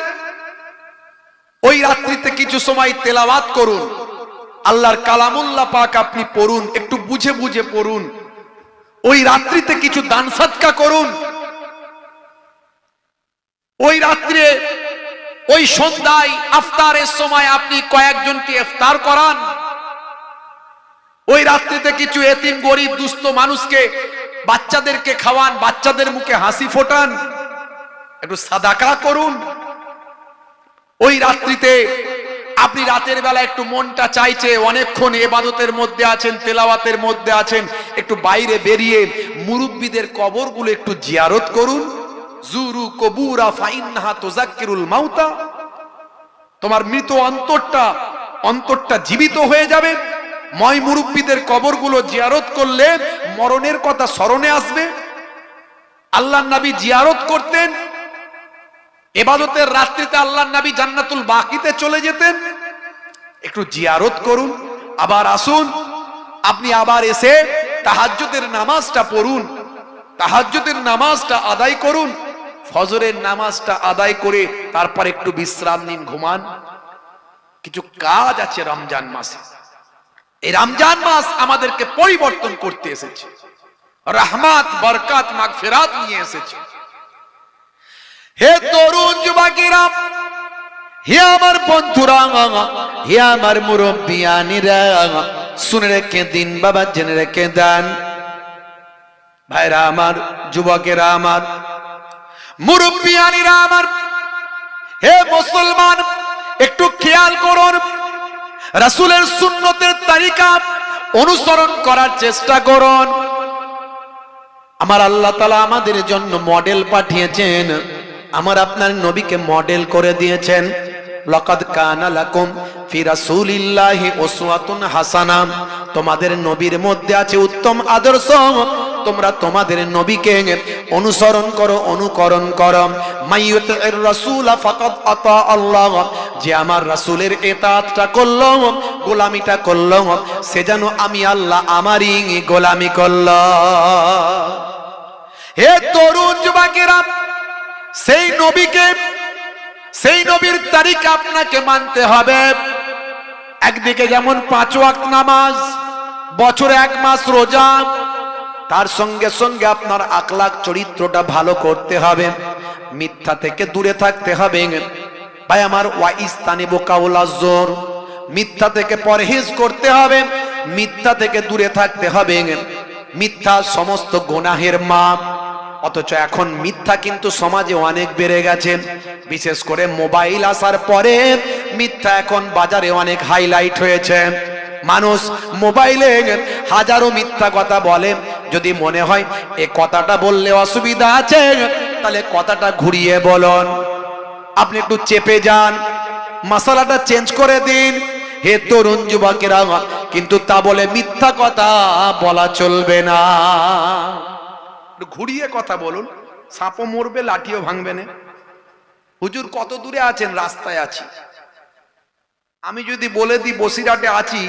A: ওই রাত্রিতে কিছু সময় তেলাওয়াত করুন, আল্লাহর কালামুল্লাহ পাক আপনি পড়ুন, একটু বুঝে বুঝে পড়ুন। ওই রাত্রিতে কিছু দান সদকা করুন। ওই রাত্রে, ওই সন্ধ্যায় ইফতারের সময় আপনি কয়েকজনকে ইফতার করান। ওই রাত্রিতে কিছু এতিম গরিব দুস্থ মানুষকে, বাচ্চাদেরকে খাওয়ান, বাচ্চাদের মুখে হাসি ফোটান, একটু সাদাকা করুন। ওই রাত্রিতে আপনি রাতের বেলা একটু মনটা চাইছে, অনেকক্ষণ ইবাদতের মধ্যে আছেন, তেলাওয়াতের মধ্যে আছেন, একটু বাইরে বেরিয়ে মুরব্বিদের কবরগুলো একটু জিয়ারত করুন। জুরু কবুরা ফাইন্নাহা তুযাক্কিরুল মাউতা। তোমার মৃত অন্তরটা জীবিত হয়ে যাবে। ময় মুরব্বিদের কবরগুলো জিয়ারত করলে মরণের কথা স্মরণে আসবে। আল্লাহর নবী জিয়ারত করতেন। ইবাদতের রাত্রিতে আল্লাহর নবী জান্নাতুল বাকিতে চলে যেতেন। একটু জিয়ারত করুন। আবার আসুন, আপনি আবার এসে তাহাজ্জুদের নামাজটা পড়ুন, তাহাজ্জুদের নামাজটা আদায় করুন, ফজরের নামাজটা আদায় করে তারপর একটু বিশ্রাম নিন, ঘুমান। কিছু কাজ আছে রমজান মাসে। এই রমজান মাস আমাদেরকে পরিবর্তন করতে এসেছে, রহমত, বরকত, মাগফিরাত নিয়ে এসেছে। হে তরুণ যুবকেরা, হে আমার বন্ধুরা, হে আমার মুরব্বিয়ানিরা, শুনে রেখে দিন বাবা, জেনে রেখে দেন ভাইরা আমার, যুবকেরা আমার, মুরব্বিয়ানিরা আমার, হে মুসলমান, একটু খেয়াল করুন। রাসূলের সুন্নতের তরিকা অনুসরণ করার চেষ্টা করুন। আমার আল্লাহ তাআলা আমাদের জন্য মডেল পাঠিয়েছেন, আমার আপনার নবীকে মডেল করে দিয়েছেন। লাকাদ কানা লাকুম ফি রাসূলিল্লাহি উসওয়াতুন হাসানা। তোমাদের নবীর মধ্যে আছে উত্তম আদর্শ, তোমরা তোমাদের নবীকে অনুসরণ করো, অনুকরণ করো। মাইয়ুতির রাসূল ফাকাদ আতা আল্লাহ। যে আমার রাসূলের ইতাআতটা করলো, গোলামিটা করলো, সে যেন আমি আল্লাহ আমারই গোলামি করলো। হে তরুণ যুবকেরা, সেই নবীকে, সেই নবীর তরিকা আপনাকে মানতে হবে। একদিকে যেমন 5 ওয়াক্ত নামাজ, বছরে 1 মাস রোজা, তার সঙ্গে সঙ্গে আপনার আখলাক চরিত্রটা ভালো করতে হবে, মিথ্যা থেকে দূরে থাকতে হবে। ভাই আমার, ওয়াইস্তানিবু কাউলাজ জোর, মিথ্যা থেকে পরহেজ করতে হবে, মিথ্যা থেকে দূরে থাকতে হবে। মিথ্যা সমস্ত গুনাহের মা। অথচ এখন মিথ্যা কিন্তু সমাজে অনেক বেড়ে গেছে, বিশেষ করে মোবাইল আসার পরে মিথ্যা এখন বাজারে অনেক হাইলাইট হয়েছে। মানুষ মোবাইলে হাজারো মিথ্যা কথা বলে। যদি মনে হয় এ কথাটা বললে অসুবিধা আছে, তাহলে কথাটা ঘুরিয়ে বলুন। আপনি একটু চেপে যান, মশলাটা চেঞ্জ করে দিন। হে তরুণ যুবকেরা, কিন্তু তা বলে মিথ্যা কথা বলা চলবে না। একটু ঘুরিয়ে কথা বলুন, সাপও মরবে লাঠিও ভাঙবে না। হুজুর কত দূরে আছেন? রাস্তায় আছি। আমি যদি বলে দিই বসিরহাটে আছি,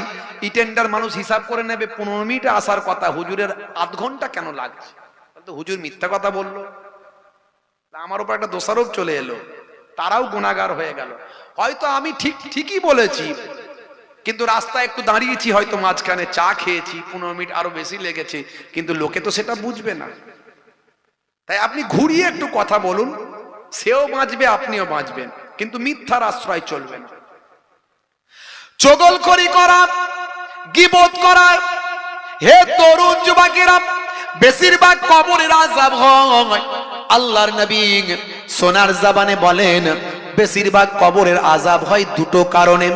A: ইটেন্ডার মানুষ হিসাব করে নেবে 15 মিনিটে আসার কথা, হুজুরের আধ ঘন্টা কেন লাগছে? তো হুজুর মিথ্যা কথা বললো, আমার উপর একটা দোষারোপ চলে এলো, তারাও গুনাহগার হয়ে গেল। হয়তো আমি ঠিকই বলেছি, কিন্তু রাস্তায় একটু দাঁড়িয়েছি, হয়তো মাঝখানে চা খেয়েছি, 15 মিনিট আরো বেশি লেগেছে, কিন্তু লোকে তো সেটা বুঝবে না। তাই আপনি ঘুরিয়ে একটু কথা বলুন, সেও বাঁচবে, আপনিও বাঁচবেন, কিন্তু মিথ্যার আশ্রয় চলবে না। চগলখড়ি করা, গীবত করা, হে তরুণ যুবকেরা, বেশিরভাগ কবরের আযাব হয়। আল্লাহর নবী সোনার জবানে বলেন, বেশিরভাগ কবরের আযাব হয় দুটো কারণে।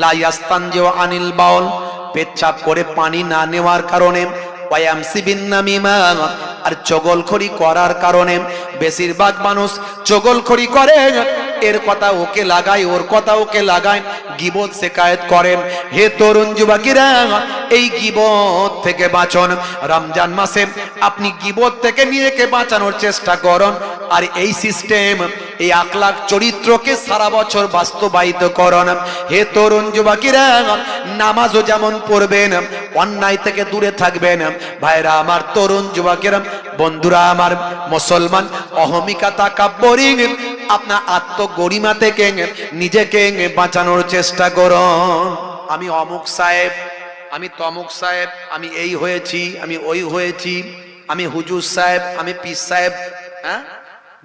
A: লা ইয়াস্তানজিউ আনিল বাউল, পেচ্ছাপ করে পানি না নেওয়ার কারণে, ওয়ায়ামসি বিন নামিমা, আর চগলখড়ি করার কারণে। বেশিরভাগ মানুষ চগলখড়ি করে, এর কথা ওকে লাগায়, ওর কথা ওকে লাগায়, গীবত শিকায়ত করেন। হে তরুণ যুবকেরা, এই গীবত থেকে বাঁচুন। রমজান মাসে আপনি গীবত থেকে নিজেকে বাঁচানোর চেষ্টা করুন, আর এই সিস্টেম, এই আখলাক চরিত্রকে সারা বছর বাস্তবায়িত করুন। হে তরুণ যুবকেরা, নামাজও যেমন পড়বেন, অন্যায় থেকে দূরে থাকবেন। ভাইরা আমার, তরুণ যুবকেরা, বন্ধুরা আমার, মুসলমান, অহমিকা, তাকাব্বুরি, আপনার আত্মগরিমা থেকে নিজেকে বাঁচানোর চেষ্টা করুন। আমি অমুক সাহেব, আমি তমুক সাহেব, আমি এই হয়েছি, আমি ওই হয়েছি, আমি হুজুর সাহেব, আমি পীর সাহেব। হ্যাঁ,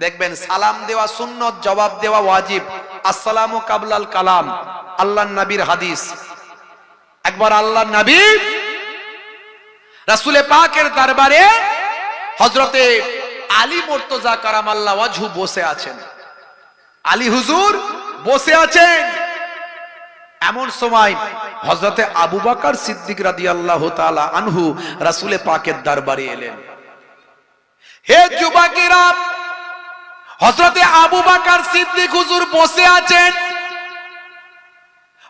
A: দেখবেন সালাম দেওয়া সুন্নত, জবাব দেওয়া ওয়াজিব। আসসালামু কাবলাল কালাম, আল্লাহর নবীর হাদিস। একবার আল্লাহর নবী রাসূলে পাকের দরবারে হযরতে আলী মুর্তজা কারামাল্লাহু ওয়াজহু বসে আছেন। আলী হুজুর বসে আছেন। এমন সময় হযরতে আবু বকর সিদ্দিক রাদিয়াল্লাহু তাআলা আনহু রাসূলে পাকের দরবারে এলেন। হে যুবকেরা, হযরতে আবু বকর সিদ্দিক হুজুর বসে আছেন,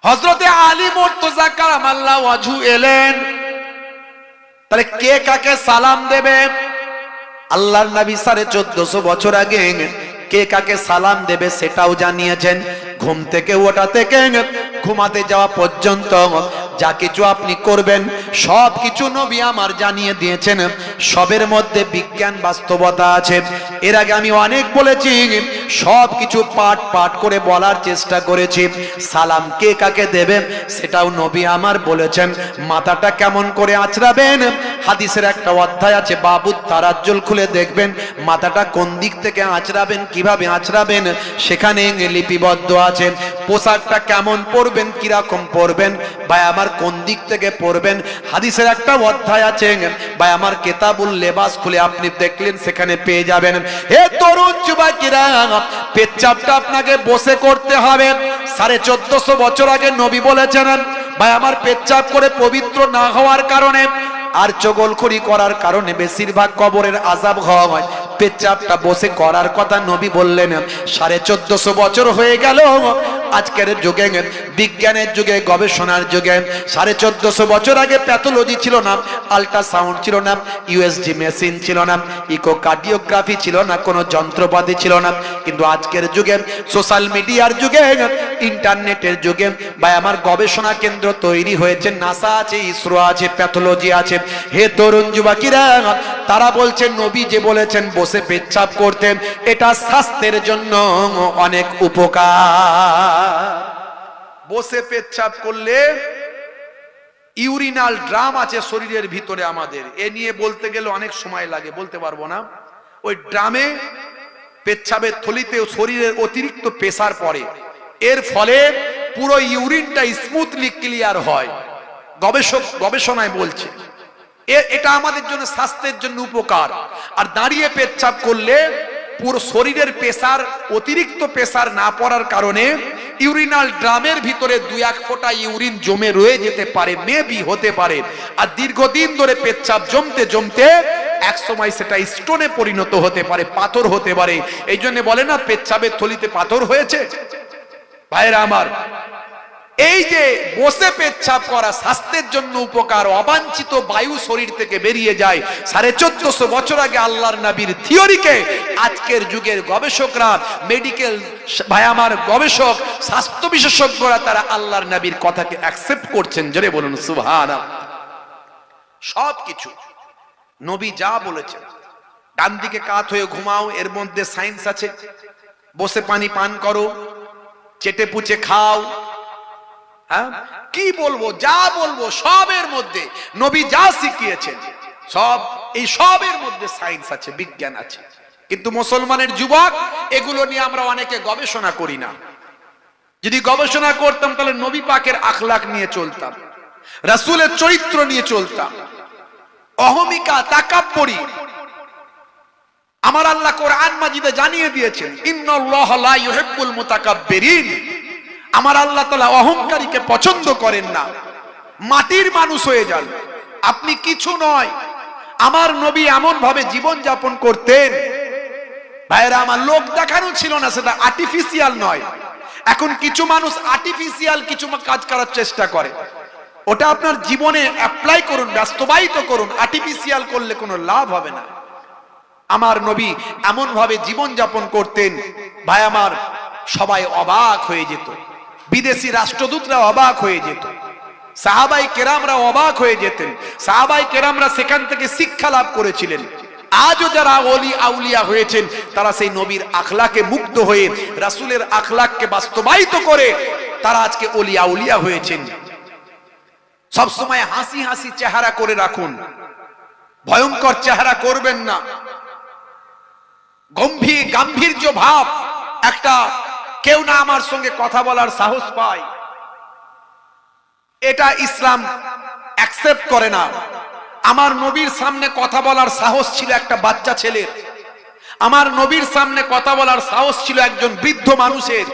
A: হযরতে আলী মুর্তজা কারামাল্লাহু ওয়াজহু এলেন। তাহলে কে কাকে সালাম দেবে? আল্লাহর নবী 1450 বছর আগে কে কাকে সালাম দেবে সেটাও জানিয়েছেন। ঘুম থেকে ওঠা থেকে ঘুমাতে যাওয়া পর্যন্ত যা কিছু আপনি করবেন সব কিছু নবী আমার জানিয়ে দিয়েছেন। সবের মধ্যে বিজ্ঞান বাস্তবতা আছে। এর আগে আমি অনেক বলেছি, সব কিছু পাঠ করে বলার চেষ্টা করেছি। সালাম কে কাকে দেবেন সেটাও নবী আমার বলেছেন। মাথাটা কেমন করে আঁচড়াবেন, হাদিসের একটা অধ্যায় আছে, বাবুত তারাজ্জুল, খুলে দেখবেন মাথাটা কোন দিক থেকে আঁচড়াবেন, কিভাবে আঁচড়াবেন, সেখানে লিপিবদ্ধ আছে। পোশাকটা কেমন পরবেন, কিরকম পরবেন, ভাই আমার কোন দিক থেকে পরবেন, হাদিসের একটা অধ্যায় আছে। ভাই আমার কিতাবুল লেবাস খুলে আপনি দেখলেন, সেখানে পেয়ে যাবেন। হে তরুণ যুবকেরা, পেচ্ছাপটা আপনাকে বসে করতে হবে। 1450 বছর আগে নবী বলেছেন, ভাই আমার পেচ্ছাপ করে পবিত্র না হওয়ার কারণে আর চগলখড়ি করার কারণে বেশিরভাগ কবরের আযাব হয়। পেচ্ছাপটা বসে করার কথা নবী বললেন। 1450 বছর হয়ে গেল। আজকের যুগে, বিজ্ঞানের যুগে, গবেষণার যুগে, 1450 বছর আগে প্যাথোলজি ছিল না, আল্ট্রাসাউন্ড ছিল না, ইউএসজি মেশিন ছিল না, ইকোকার্ডিওগ্রাফি ছিল না, কোনো যন্ত্রপাতি ছিল না। কিন্তু আজকের যুগে, সোশ্যাল মিডিয়ার যুগে, ইন্টারনেটের যুগে, ভাই আমার গবেষণা কেন্দ্র তৈরি হয়েছে, নাসা আছে, ইসরো আছে, প্যাথোলজি আছে। হে তরুণ যুবকেরা, তারা বলছেন নবী যে বলেছেন বসে পেচ্ছাপ করতেন, এটা স্বাস্থ্যের জন্য অনেক উপকার। বসে পেচ্ছাপ করলে ইউরিনাল ড্রাম আছে শরীরের ভিতরে আমাদের, এ নিয়ে বলতে গেলে অনেক সময় লাগে, বলতে পারবো না। ওই ড্রামে পেচ্ছাবের থলিতে শরীরের অতিরিক্ত প্রেসার পড়ে, এর ফলে পুরো ইউরিনটা স্মুথলি ক্লিয়ার হয়। গবেষণায় বলছে এটা আমাদের জন্য, স্বাস্থ্যের জন্য উপকার। আর দাঁড়িয়ে পেচ্ছাপ করলে পুরো শরীরের প্রেসার, অতিরিক্ত প্রেসার না পড়ার কারণে ইউরিনাল ড্রামের ভিতরে 2-1 ফোঁটা ইউরিন জমে রয়ে যেতে পারে, মেবি হতে পারে। আর দীর্ঘদিন ধরে পেচ্ছাপ জমতে জমতে এক সময় সেটা স্টোনে পরিণত হতে পারে, পাথর হতে পারে। এই জন্য বলে না পেচ্ছাবের থলিতে পাথর হয়েছে। ভাইরা আমার, এই যে বসে পেচ্ছাব করা স্বাস্থ্যের জন্য উপকার, অবাঞ্ছিত বায়ু শরীর থেকে বেরিয়ে যায়। 1450 বছর আগে আল্লাহর নবীর থিওরিকে আজকের যুগের গবেষকরা, মেডিকেল ভাই আমার গবেষক, স্বাস্থ্য বিশেষজ্ঞরা তারা আল্লাহর নবীর কথাকে অ্যাকসেপ্ট করছেন। জোরে বলুন সুবহানাল্লাহ। সবকিছু নবী যা বলেছেন, ডান দিকে কাত হয়ে ঘুমাও, এর মধ্যে সায়েন্স আছে। বসে পানি পান করো, চেটে পুচে খাও, হ্যাঁ কি বলবো, যা বলবো সবের মধ্যে নবী যা শিখিয়েছেন, সব এই সবের মধ্যে সায়েন্স আছে, বিজ্ঞান আছে। কিন্তু মুসলমানের যুবক এগুলো নিয়ে আমরা অনেকে গবেষণা করি না। যদি গবেষণা করতাম তাহলে নবী পাকের আখলাক নিয়ে চলতাম, রাসূলের চরিত্র নিয়ে চলতাম। অহমিকা, তাকাব্বুরি আমার আল্লাহ কোরআন মাজিদে জানিয়ে দিয়েছেন, ইন্নাল্লাহা লা ইউহিব্বুল মুতাকাব্বিরিন। আমার আল্লাহ তাআলা অহংকারীকে পছন্দ করেন না। মাটির মানুষ হয়ে যান, আপনি কিছু নয়। আমার নবী এমন ভাবে জীবন যাপন করতেন, ভাইরা আমার, লোক দেখানো ছিল না, সেটা আর্টিফিশিয়াল নয়। এখন কিছু মানুষ আর্টিফিশিয়াল কিছু কাজ করার চেষ্টা করে, ওটা আপনার জীবনে অ্যাপ্লাই করুন, বাস্তবায়িত করুন। আর্টিফিশিয়াল করলে কোনো লাভ হবে না। আমার নবী এমন ভাবে জীবন যাপন করতেন, ভাই আমার, সবাই অবাক হয়ে যেত। বিদেশি রাষ্ট্রদূতরা অবাক হয়ে যেত, সাহাবাই কেরামরা অবাক হয়ে যেতেন। সাহাবাই কেরামরা সেখান থেকে শিক্ষা লাভ করেছিলেন। আজও যারা ওলি আউলিয়া হয়েছেন তারা সেই নবীর আখলাকে মুগ্ধ হয়ে, রাসূলের আখলাককে বাস্তবায়িত করে তারা আজকে ওলি আউলিয়া হয়েছেন। সবসময় হাসি হাসি চেহারা করে রাখুন, ভয়ঙ্কর চেহারা করবেন না। গাম্ভীর্য ভাব একটা, কেউ না আমার সঙ্গে কথা বলার সাহস পায়, এটা ইসলাম অ্যাকসেপ্ট করে না। আমার নবীর সামনে কথা বলার সাহস ছিল একটা বাচ্চা ছেলের, আমার নবীর সামনে কথা বলার সাহস ছিল একজন বৃদ্ধ মানুষের,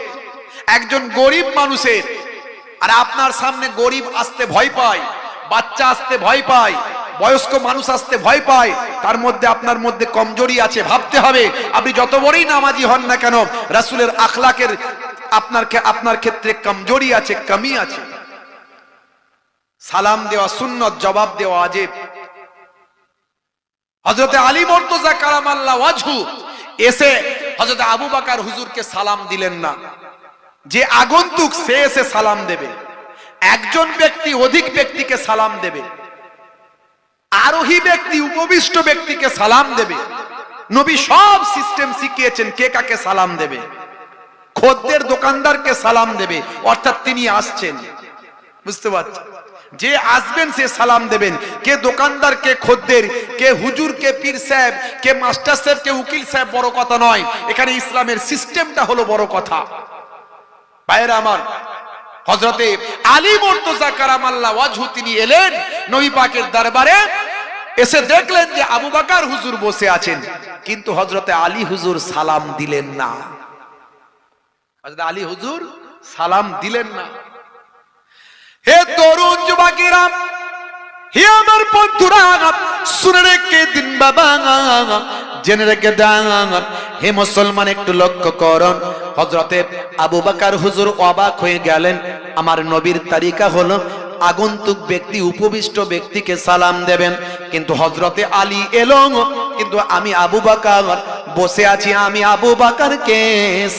A: একজন গরিব মানুষের। আর আপনার সামনে গরিব আসতে ভয় পায়, বাচ্চা আসতে ভয় পায়, বয়স্ক মানুষ আসতে ভয় পায়। তার মধ্যে আপনার মধ্যে কমজোরি আছে, ভাবতে হবে। আপনি যত বড়ই নামাজি হন না কেন, রাসূলের আখলাকের আপনার ক্ষেত্রে কমজোরি আছে, কমি আছে। সালাম দেওয়া সুন্নত, জবাব দেওয়া ওয়াজিব। হযরত আলী মুর্তজা কারামাল্লাহু ওয়াজহু এসে হযরত আবু বকর হুজুরকে সালাম দিলেন না। যে আগন্তুক সে এসে সালাম দেবে, একজন ব্যক্তি অধিক ব্যক্তিকে সালাম দেবে, আরোহী ব্যক্তি উপবিষ্ট ব্যক্তিকে সালাম দেবে। নবী সব সিস্টেম শিখিয়েছেন কে কাকে সালাম দেবে। খদ্দের দোকানদারকে সালাম দেবে, অর্থাৎ তিনি আসছেন, বুঝতে পারছেন? যে আসবেন সে সালাম দেবেন। কে দোকানদার, কে খদ্দের, কে হুজুর, কে পীর সাহেব, কে মাস্টার সাহেব, কে উকিল সাহেব বড় কথা নয়। এখানে ইসলামের সিস্টেমটা হলো বড় কথা। ভাইরা আমার, হযরতে আলী মুর্তজা কারামাল্লাহু ওয়াজহু তিনি এলেন নবী পাকের দরবারে। এসে দেখলেন যে আবু বকর হুজুর বসে আছেন, কিন্তু হযরতে আলী হুজুর সালাম দিলেন না। হযরত আলী হুজুর সালাম দিলেন না। হে তরুণ যুবকেরা, হে আমার বন্ধুরা, শুনে রেখে দিন বাবা, জেনে রেখে দেন। হে মুসলমান, একটু লক্ষ্য করুন। হযরতে আবু বকর হুজুর অবাক হয়ে গেলেন। আমার নবীর তরিকা হলো আগন্তুক ব্যক্তি উপবিষ্ট ব্যক্তিকে সালাম দেবেন, কিন্তু হযরতে আলী এলো, কিন্তু আমি আবু বকর বসে আছি, আমি আবু বকরকে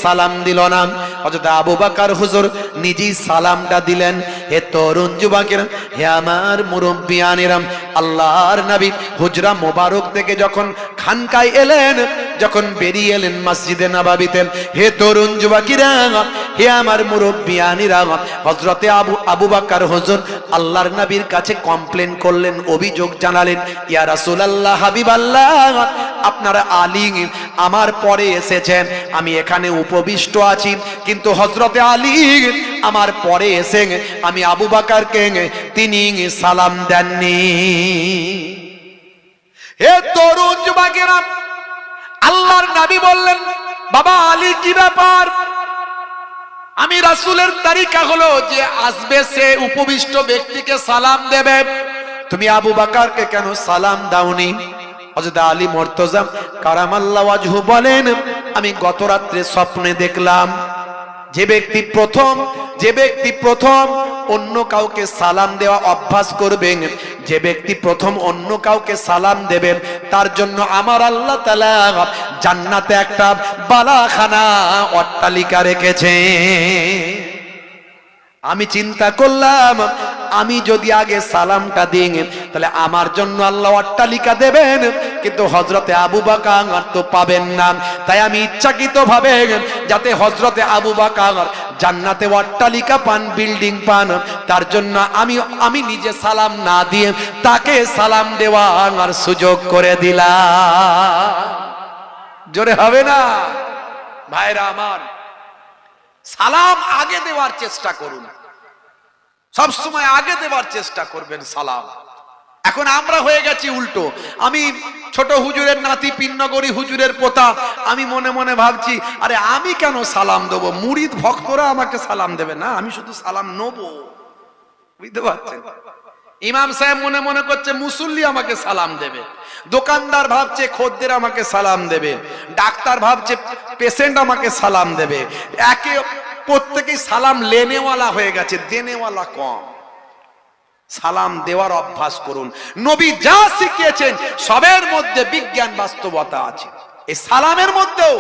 A: সালাম দিল না। হযরত আবু বকর হুজুর নিজেই সালামটা দিলেন। হে তরুণ যুবকেরা, হে আমার মুরব্বিয়ানেরা, আল্লাহর নবী হুজরা মোবারক থেকে যখন খানকায় এলেন, যখন বেরিয়ে এলেন মসজিদে নববীতে, হে তরুণ যুবকেরা, হে আমার মুরব্বিয়ানেরা, হযরতে আবু বকর হুজুর আল্লাহর নবীর কাছে কমপ্লেন করলেন, অভিযোগ জানালেন, ইয়া রাসূলুল্লাহ, হাবিবাল্লাহ, আপনারা আলী আমার পরে এসেছেন, আমি এখানে উপবিষ্ট আছি, কিন্তু হযরতে আলী আমার পরে এসে আমি আবু বকরকে তিনি সালাম দেননি। হে তরুণ যুবকেরা, আল্লাহর নবী বললেন, বাবা আলী কি ব্যাপার? আমি রাসূলের তরিকা হলো যে আসবে সে উপবিষ্ট ব্যক্তিকে সালাম দেবে, তুমি আবু বকরকে কেন সালাম দাওনি? হযরত আলী মুর্তজা কারামাল্লাহু ওয়াজহু বলেন, আমি গত রাত্রে স্বপ্নে দেখলাম যে ব্যক্তি প্রথম অন্য কাউকে সালাম দেওয়া অভ্যাস করবেন, যে ব্যক্তি প্রথম অন্য কাউকে সালাম দেবেন, তার জন্য আমার আল্লাহ তাআলা জান্নাতে একটা বালাখানা অট্টালিকা রেখেছে। আমি চিন্তা করলাম, আমি যদি আগে সালামটা দিই তাহলে আমার জন্য আল্লাহ অট্টালিকা দেবেন, কিন্তু হযরতে আবু বকর তো পাবেন না। তাই আমি ইচ্ছাকৃতভাবে যাতে হযরতে আবু বকর জান্নাতে অট্টালিকা পান, বিল্ডিং পান, তার জন্য আমি নিজে সালাম না দিয়ে তাকে সালাম দেওয়ার সুযোগ করে দিলাম। জোরে হবে না ভাইরা আমার? সালাম আগে দেওয়ার চেষ্টা করুন, সব সময় আগে দেওয়ার চেষ্টা করবেন সালাম। এখন আমরা হয়ে গেছি উল্টো। আমি ছোট হুজুরের নাতি, পিন্নগরী হুজুরের পোতা, আমি মনে মনে ভাবছি, আরে আমি কেন সালাম দেবো, মুরিদ ভক্তরা আমাকে সালাম দেবে না, আমি শুধু সালাম নেবো। বুঝতে পারছেন? ইমাম সাহেব মনে মনে করছে মুসল্লি আমাকে সালাম দেবে, দোকানদার ভাবছে খদ্দের আমাকে সালাম দেবে, ডাক্তার ভাবছে পেশেন্ট আমাকে সালাম দেবে। প্রত্যেকেই সালাম লেনেওয়ালা হয়ে গেছে, দেনেওয়ালা কম। সালাম দেওয়ার অভ্যাস করুন। নবী যা শিখিয়েছেন সবের মধ্যে বিজ্ঞান বাস্তবতা আছে, এই সালামের মধ্যেও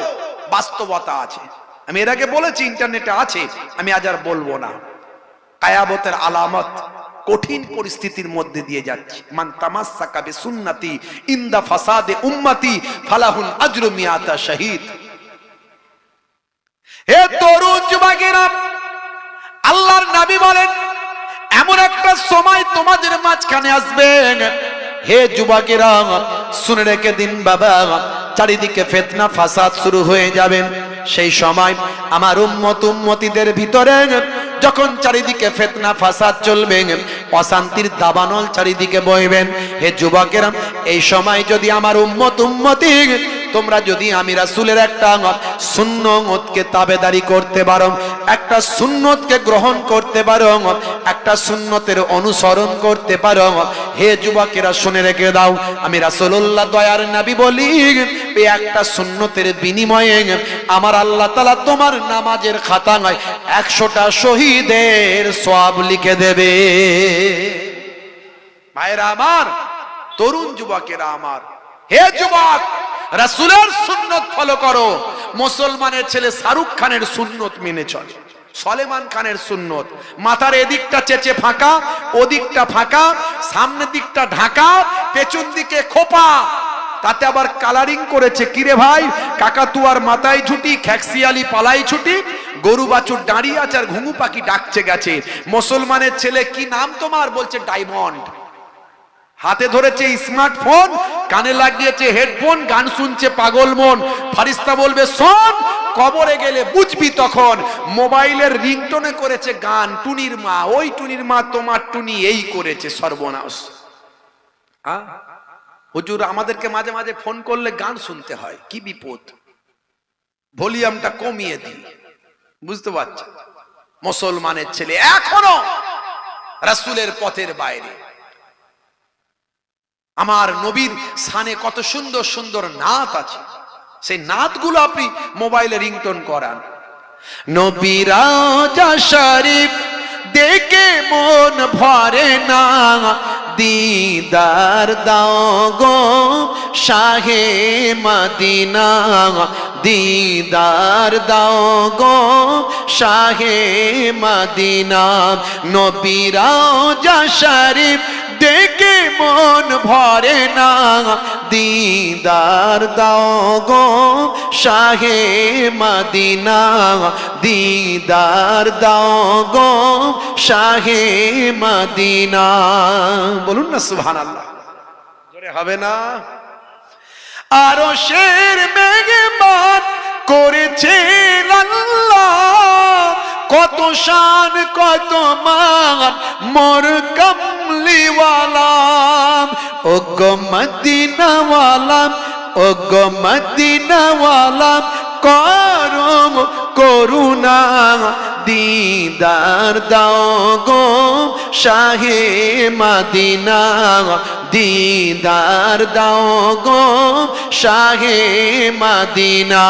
A: বাস্তবতা আছে। আমি এর আগে বলেছি, ইন্টারনেটে আছে, আমি আজ আর বলবো না। কিয়ামতের আলামত কঠিন পরিস্থিতির মধ্যে দিয়ে যাচ্ছে। মান তামাসসাকা বিসুন্নতি ইনদা ফাসাদে উম্মতি ফালাহুল আজরু মিয়াতা শাহীদ। হে তরুণ যুবকেরা, আল্লাহর নবী বলেন এমন একটা সময় তোমাদের মাঝখানে আসবে, হে যুবকেরা শুনে রেখে দিন বাবা, চারিদিকে ফিতনা ফাসাদ শুরু হয়ে যাবে। সেই সময় আমার উম্মতিদের ভিতরে যখন চারিদিকে ফিতনা ফাসাদ চলবে, অশান্তির দাবানল চারিদিকে বইবেন, হে যুবকেরা এই সময় যদি আমার উম্মতি তোমরা যদি আমি রাসূলের একটা সুন্নতকে তাবেদারি করতে পারো, একটা সুন্নতকে গ্রহণ করতে পারো, একটা সুন্নতের অনুসরণ করতে পারো, হে যুবকেরা শুনে রেখে দাও, আমি রাসূলুল্লাহ দয়ার নবী বলি, এই একটা সুন্নতের বিনিময়ে আমার আল্লাহ তাআলা তোমার নামাজের খাতায় 100টা শহীদের সওয়াব লিখে দেবে। ভাইরা আমার, তরুণ যুবকেরা আমার, হে যুবক রাসূলের সুন্নত ফলো করো। মুসলমানের ছেলে শাহরুখ খানের সুন্নত মেনে চলে, সলেমান খানের সুন্নত, মাথার এদিকটা চেচে ফাঁকা, ওদিকটা ফাঁকা, সামনের দিকটা ঢাকা, পেছন দিকে খোপা, তাতে আবার কালারিং করেছে। কিরে ভাই, কাকাতুয়ার মাথায় ছুটি, খ্যাকসিয়ালি পালাই ছুটি, গরু বাছুর দাঁড়িয়ে আছে আর ঘুঘু পাখি ডাকছে গেছে। মুসলমানের ছেলে কি নাম তোমার? বলছে ডায়মন্ড। হাতে ধরেছে স্মার্টফোন, কানে লাগিয়েছে হেডফোন, গান শুনছে পাগল মন। ফারিস্তা বলবে শোন, কবরে গেলে বুঝবি তখন। মোবাইলের রিংটোনে করেছে গান, টুনির মা, ওই টুনির মা তোমার টুনি এই করেছে, সর্বনাশ। হুজুর আমাদেরকে মাঝে মাঝে ফোন করলে গান শুনতে হয়, কি বিপদ, ভলিউমটা কমিয়ে দিই। বুঝতে পারছ? মুসলমানের ছেলে এখনো রাসূলের পথের বাইরে। আমার নবীর শানে কত সুন্দর সুন্দর নাত আছে, সেই নাতগুলো আপনি মোবাইলে রিংটোন করান। নবী রাজা শরীফ দেখে মন ভরে না, दीदार दाओ शाहे मदीना दीदार दाओ शाहे मदीना नबी रोजा शरीफ देखे मन भरे ना दीदार दाओ शाहे मदीना दीदार दाओ शाहे मदीना बोलून ना सुबहानाल्लाह जोरे हबे ना আরশের মেহমান করেছেন আল্লাহ কত শান কত মান মোর কমলিওয়ালা ও গো মদিনাওয়ালা ও গো মদিনাওয়ালা করম করুণা দিদার দাও গো শাহে মদিনা, দিদার দাও গো শাহে মদিনা।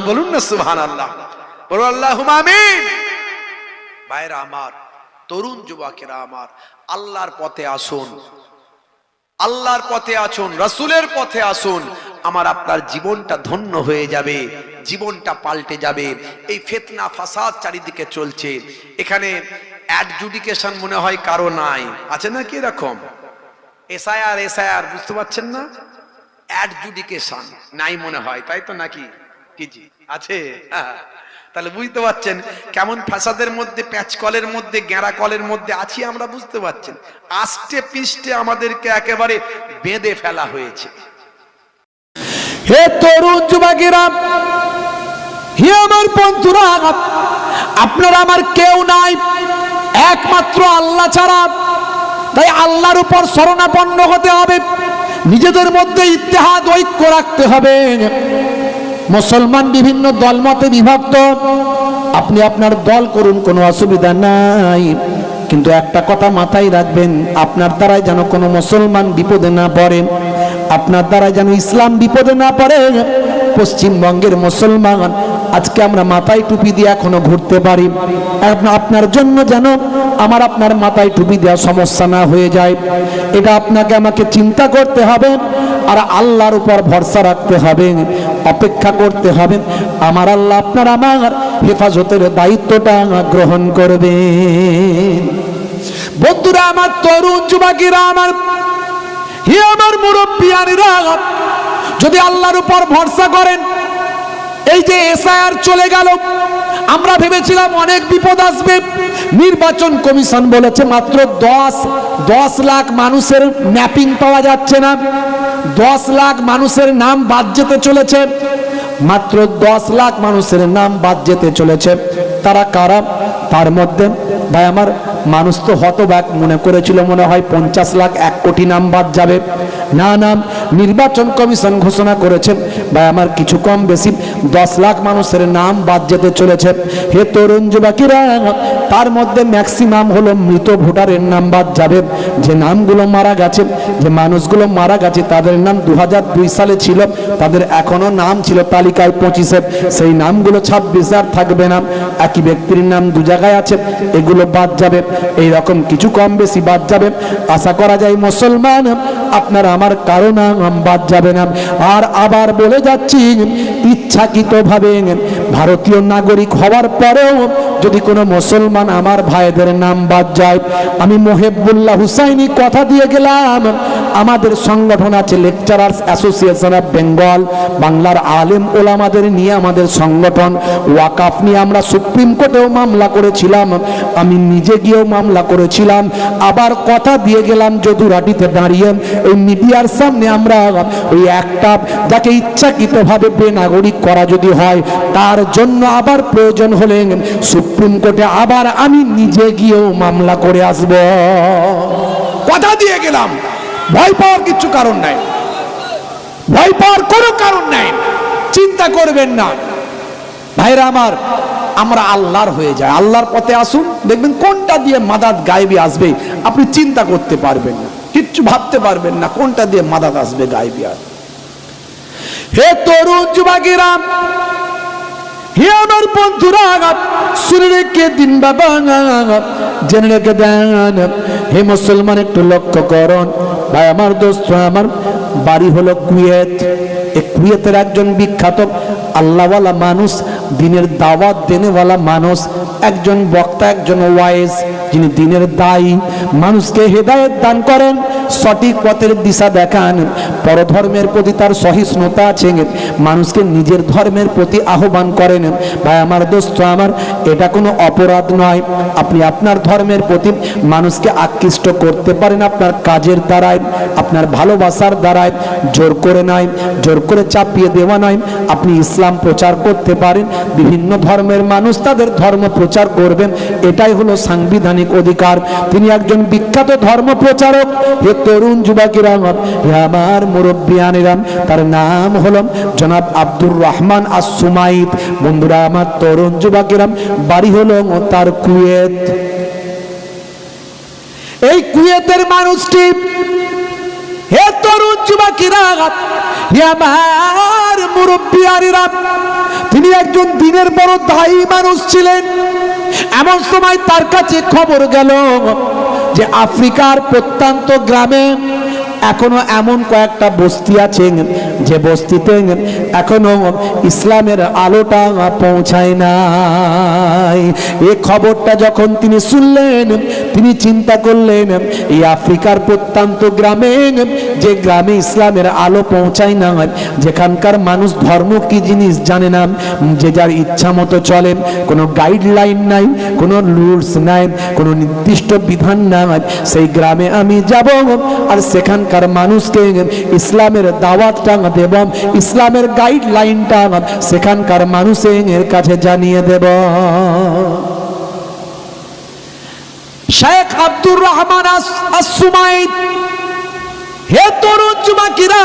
A: বলুন না সুবহানাল্লাহ, বলুন আল্লাহুম্মা আমিন। ভাইরা আমার, তরুণ যুবকেরা আমার, আল্লাহর পথে আসুন, আল্লাহর পথে আসুন, রাসূলের পথে আসুন। আমার আপনার জীবনটা ধন্য হয়ে যাবে, জীবনটা পাল্টে যাবে। এই ফিতনা ফাসাদ চারিদিকে চলছে, এখানে অ্যাডজুডিকেশন মনে হয় কারো নাই, আছে না কি এরকম? এসআইআর বুঝতে পারছেন না? অ্যাডজুডিকেশন নাই মনে হয়, তাই তো নাকি? কি জি আছে? তাহলে বুঝতে পারছেন কেমন ফাসাদের মধ্যে, প্যাচ কলের মধ্যে, গেঁড়া কলের মধ্যে আছি আমরা, বুঝতে পারছেন? আষ্টে পৃষ্ঠে আমাদেরকে একেবারে বেঁধে ফেলা হয়েছে। হে তরুণ যুবকেরা, হে আমার বন্ধুরা, আপনারা আমার কেউ নাই, একমাত্র আল্লাহ ছাড়া। তাই আল্লাহর উপর শরণাপন্ন হতে হবে, নিজেদের মধ্যে ইত্তেহাদ, ঐক্য রাখতে হবে। মুসলমান বিভিন্ন দলমতে বিভক্ত, আপনি আপনার দল করুন, কোনো অসুবিধা নাই, কিন্তু একটা কথা মাথায় রাখবেন, আপনার দ্বারাই যেন কোনো মুসলমান বিপদে না পড়ে, আপনার দ্বারা যেন ইসলাম বিপদে না পড়ে। পশ্চিমবঙ্গের মুসলমান আজকে আমরা মাথায় টুপি দিয়ে এখনো ঘুরতে পারি, আপনার জন্য যেন আমার আপনার মাথায় টুপি দেওয়া সমস্যা না হয়ে যায়, এটা আপনাকে আমাকে চিন্তা করতে হবে। আর আল্লাহর উপর ভরসা রাখতে হবে, অপেক্ষা করতে হবে, আমার আল্লাহ আপনার আমার হেফাজতের দায়িত্বটা গ্রহণ করবে। বন্ধুরা আমার, তরুণ যুবকেরা আমার, হে আমার মুরব্বিয়ানেরা, যদি আল্লাহর উপর ভরসা করেন, এই যে এসআইআর চলে গেল, আমরা ভেবেছিলাম অনেক বিপদ আসবে। নির্বাচন কমিশন বলেছে মাত্র 10 লাখ মানুষের ম্যাপিং পাওয়া যাচ্ছে না, 10 লাখ মানুষের নাম বাদ যেতে চলেছে, মাত্র 10 লাখ মানুষের নাম বাদ যেতে চলেছে। তারা কারা? তার মধ্যে ভাই আমার, মানুষ তো হতবাক মনে করেছিল মনে হয় 50 লাখ 1 কোটি নাম বাদ যাবে। না না, নির্বাচন কমিশন ঘোষণা করেছে ভাই আমার কিছু কম বেশি 10 লাখ মানুষের নাম বাদ যেতে চলেছে। হে তরুণ যুবকেরা, তার মধ্যে ম্যাক্সিমাম হলো মৃত ভোটারের নাম বাদ যাবে। যে নামগুলো মারা গেছে, যে মানুষগুলো মারা গেছে, তাদের নাম 2002 সালে ছিল, তাদের এখনো নাম ছিল তালিকায় 25-এ, সেই নামগুলো 26 আর থাকবে না। একই ব্যক্তির নাম 2 জায়গায় আছে, এগুলো বাদ যাবে। এই রকম কিছু কম বেশি বাদ যাবে। আশা করা যায় মুসলমান আপনার আমার কারো নাম বাদ যাবে না। আর আবার বলে যাচ্ছি, ইচ্ছাকৃতভাবে ভারতীয় নাগরিক হওয়ার পরেও যদি কোনো মুসলমান আমার ভাইদের নাম বাদ যায়, আমি মোহেবুল্লাহ হুসাইনি কথা দিয়ে গেলাম, আমাদের সংগঠন আছে লেকচারার্স অ্যাসোসিয়েশন অফ বেঙ্গল, বাংলার আলেম ওলামাদের নিয়ে আমাদের সংগঠন। ওয়াকাফ নিয়ে আমরা সুপ্রিম কোর্টেও মামলা করেছিলাম, আমি নিজে গিয়েও মামলা করেছিলাম। আবার কথা দিয়ে গেলাম যদুরাটিতে দাঁড়িয়ে এই মিডিয়ার সামনে, আমরা ওই একটা যাকে ইচ্ছাকৃতভাবে বেনাগরিক করা যদি হয়, তার জন্য আবার প্রয়োজন হলে সুপ্রিম কোর্টে আবার আমি নিজে গিয়েও মামলা করে আসব। কথা দিয়ে গেলাম, ভয় পাওয়ার কিছু কারণ নাই, ভয় পাওয়ার কোনো কারণ নাই, চিন্তা করবেন না ভাইরা আমার। আমরা আল্লাহর হয়ে যায়, আল্লাহর পথে আসুন, দেখবেন কোনটা দিয়ে মাদাদ গায়েবী আসবে আপনি চিন্তা করতে পারবেন না, কিচ্ছু ভাবতে পারবেন না কোনটা দিয়ে মাদাদ আসবে গায়েবী। আর হে তরুণ যুবকেরা, হে আমার বন্ধুরা, শুনে রেখে দিন বাবা, জেনে রেখে দেন। হে মুসলমান, একটু লক্ষ্য করুন ভাই আমার, দোস্ত আমার, বাড়ি হলো কুয়েত। এই কুয়েতের একজন বিখ্যাত আল্লাহওয়ালা মানুষ, দিনের দাওয়াত দেনেওয়ালা মানুষ, একজন বক্তা, একজন ওয়াইজ, যিনি দিনের দায়ী, মানুষকে হেদায়েত দান করেন, সঠিক পথের দিশা দেখান। পরধর্মের প্রতি তার সহিষ্ণুতা আছে, মানুষকে নিজের ধর্মের প্রতি আহ্বান করেন। ভাই আমার, দোস্ত আমার, এটা কোনো অপরাধ নয়। আপনি আপনার ধর্মের প্রতি মানুষকে আকৃষ্ট করতে পারেন আপনার কাজের দ্বারায়, আপনার ভালোবাসার দ্বারায়, জোর করে নয়, জোর করে চাপিয়ে দেওয়া নয়। আপনি ইসলাম প্রচার করতে পারেন, বিভিন্ন ধর্মের মানুষ তাদের ধর্ম প্রচার করবেন, এটাই হলো সাংবিধানিক অধিকার। তিনি একজন বিখ্যাত ধর্ম প্রচারক। হে
B: তরুণ যুবকেরা, হে আমার মুরব্বিয়ানেরাম, তার নাম হলো জনাব আব্দুর রহমান আস-সুমাইত। বন্ধুরা আমার, তরুণ যুবকেরা, বাড়ি হলো তার কুয়েত। এই কুয়েতের মানুষটি, হে তরুণ যুবকেরা, হে আমার মুরব্বিয়ানেরা, তিনি একজন দিনের বড় দায়ী মানুষ ছিলেন। এমন সময় তার কাছে খবর গেল যে আফ্রিকার প্রত্যন্ত গ্রামে এখনো এমন কয়েকটা বস্তি আছে যে বস্তিতে এখনো ইসলামের আলোটা পৌঁছায় নাই। এই খবরটা যখন তিনি শুনলেন, তিনি চিন্তা করলেন, এই আফ্রিকার প্রত্যন্ত গ্রামে, যে গ্রামে ইসলামের আলো পৌঁছায় না, যেখানকার মানুষ ধর্ম কি জিনিস জানে না, যে যার ইচ্ছা মতো চলে, কোনো গাইডলাইন নাই, কোনো রুলস নাই, কোনো নির্দিষ্ট বিধান নাই, সেই গ্রামে আমি যাব আর সেখানকার মানুষকে ইসলামের দাওয়াতটা দেব, ইসলামের গাইডলাইনটা সেখানকার মানুষের কাছে জানিয়ে দেব। শেখ আব্দুর রহমান আস-সুমাইত, হে তরুণ যুবকেরা,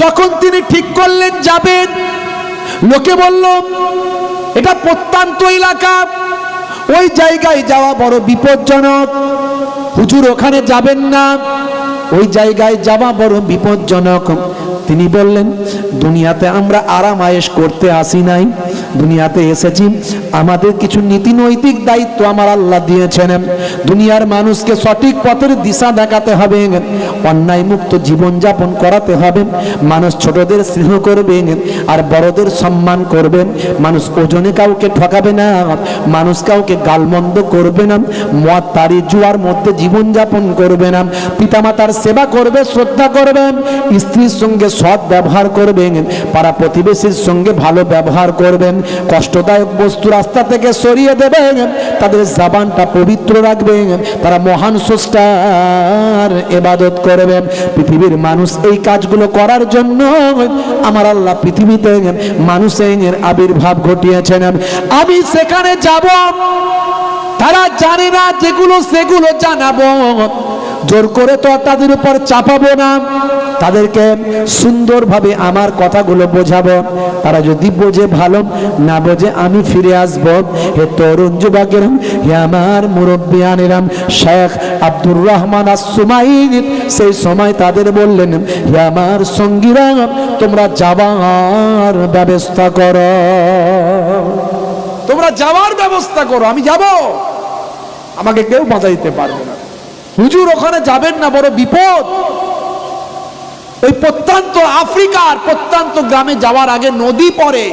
B: যখন তিনি ঠিক করলেন যাবেন, লোকে বলল এটা প্রত্যন্ত এলাকা, ওই জায়গায় যাওয়া বড় বিপজ্জনক, হুজুর ওখানে যাবেন না, ওই জায়গায় যাওয়া বড় বিপজ্জনক। তিনি বললেন, দুনিয়াতে আমরা আরাম আয়েশ করতে আসি নাই, দুনিয়াতে এসেছি আমাদের কিছু নীতি নৈতিক দায়িত্ব আমার আল্লাহ দিয়েছেন। দুনিয়ার মানুষকে সঠিক পথের দিশা দেখাতে হবে, অন্যায় মুক্ত জীবনযাপন করাতে হবে, মানুষ ছোটদের স্নেহ করবে আর বড়দের সম্মান করবে, মানুষ ওজনে কাউকে ঠকাবে না, মানুষ কাউকে গালমন্দ করবে না, মদ তারি জুয়ার মধ্যে জীবনযাপন করবে না, পিতামাতার সেবা করবে, শ্রদ্ধা করবে, স্ত্রীর সঙ্গে সৎ ব্যবহার করবেন, পাড়া প্রতিবেশীর সঙ্গে ভালো ব্যবহার করবেন, কষ্টদায়ক বস্তু রাস্তা থেকে সরিয়ে দেবেন, তাদের জবানটা পবিত্র রাখবেন, তারা মহান স্রষ্টার ইবাদত করবেন। পৃথিবীর মানুষ এই কাজগুলো করার জন্য আমার আল্লাহ পৃথিবীতে মানুষের আবির্ভাব ঘটিয়েছেন। আমি সেখানে যাব, তারা জানে না যেগুলো সেগুলো জানাবো, জোর করে তো তাদের উপর চাপাবো না, তাদেরকে সুন্দরভাবে আমার কথাগুলো বোঝাবো, তারা যদি বোঝে ভালো, না বোঝে আমি ফিরে আসব। হে তরুণ যুবকেরা, হে আমার মুরব্বিয়ানেরা, শেখ আব্দুর রহমান আস-সুমাইত সেই সময় তাদের বললেন, হে আমার সঙ্গীরা, তোমরা যাওয়ার ব্যবস্থা করো, তোমরা যাওয়ার ব্যবস্থা করো, আমি যাব, আমাকে কেউ বাধা দিতে পারবে না। হুজুর ওখানে যাবেন না, বড় বিপদ। ওই প্রত্যন্ত আফ্রিকার প্রত্যন্ত গ্রামে যাওয়ার আগে নদী পড়ে,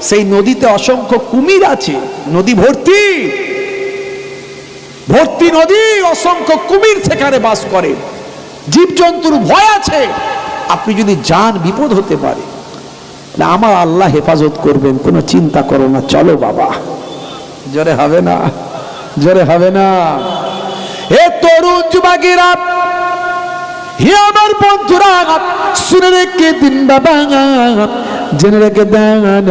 B: সেই নদীতে অসংখ্য কুমির আছে, নদী ভর্তি ভর্তি নদী, অসংখ্য কুমির সেখানে বাস করে, জীবজন্তুর ভয় আছে, আপনি যদি যান বিপদ হতে পারে, আমার আল্লাহ হেফাজত করবেন, কোনো চিন্তা করো না, চলো বাবা। জোরে হবে না, জোরে হবে না। হে তরুণ যুবকেরা, হে আমার বন্ধুরা, শুনে রেখে দিন বাবা, জেনে রেখে দেন।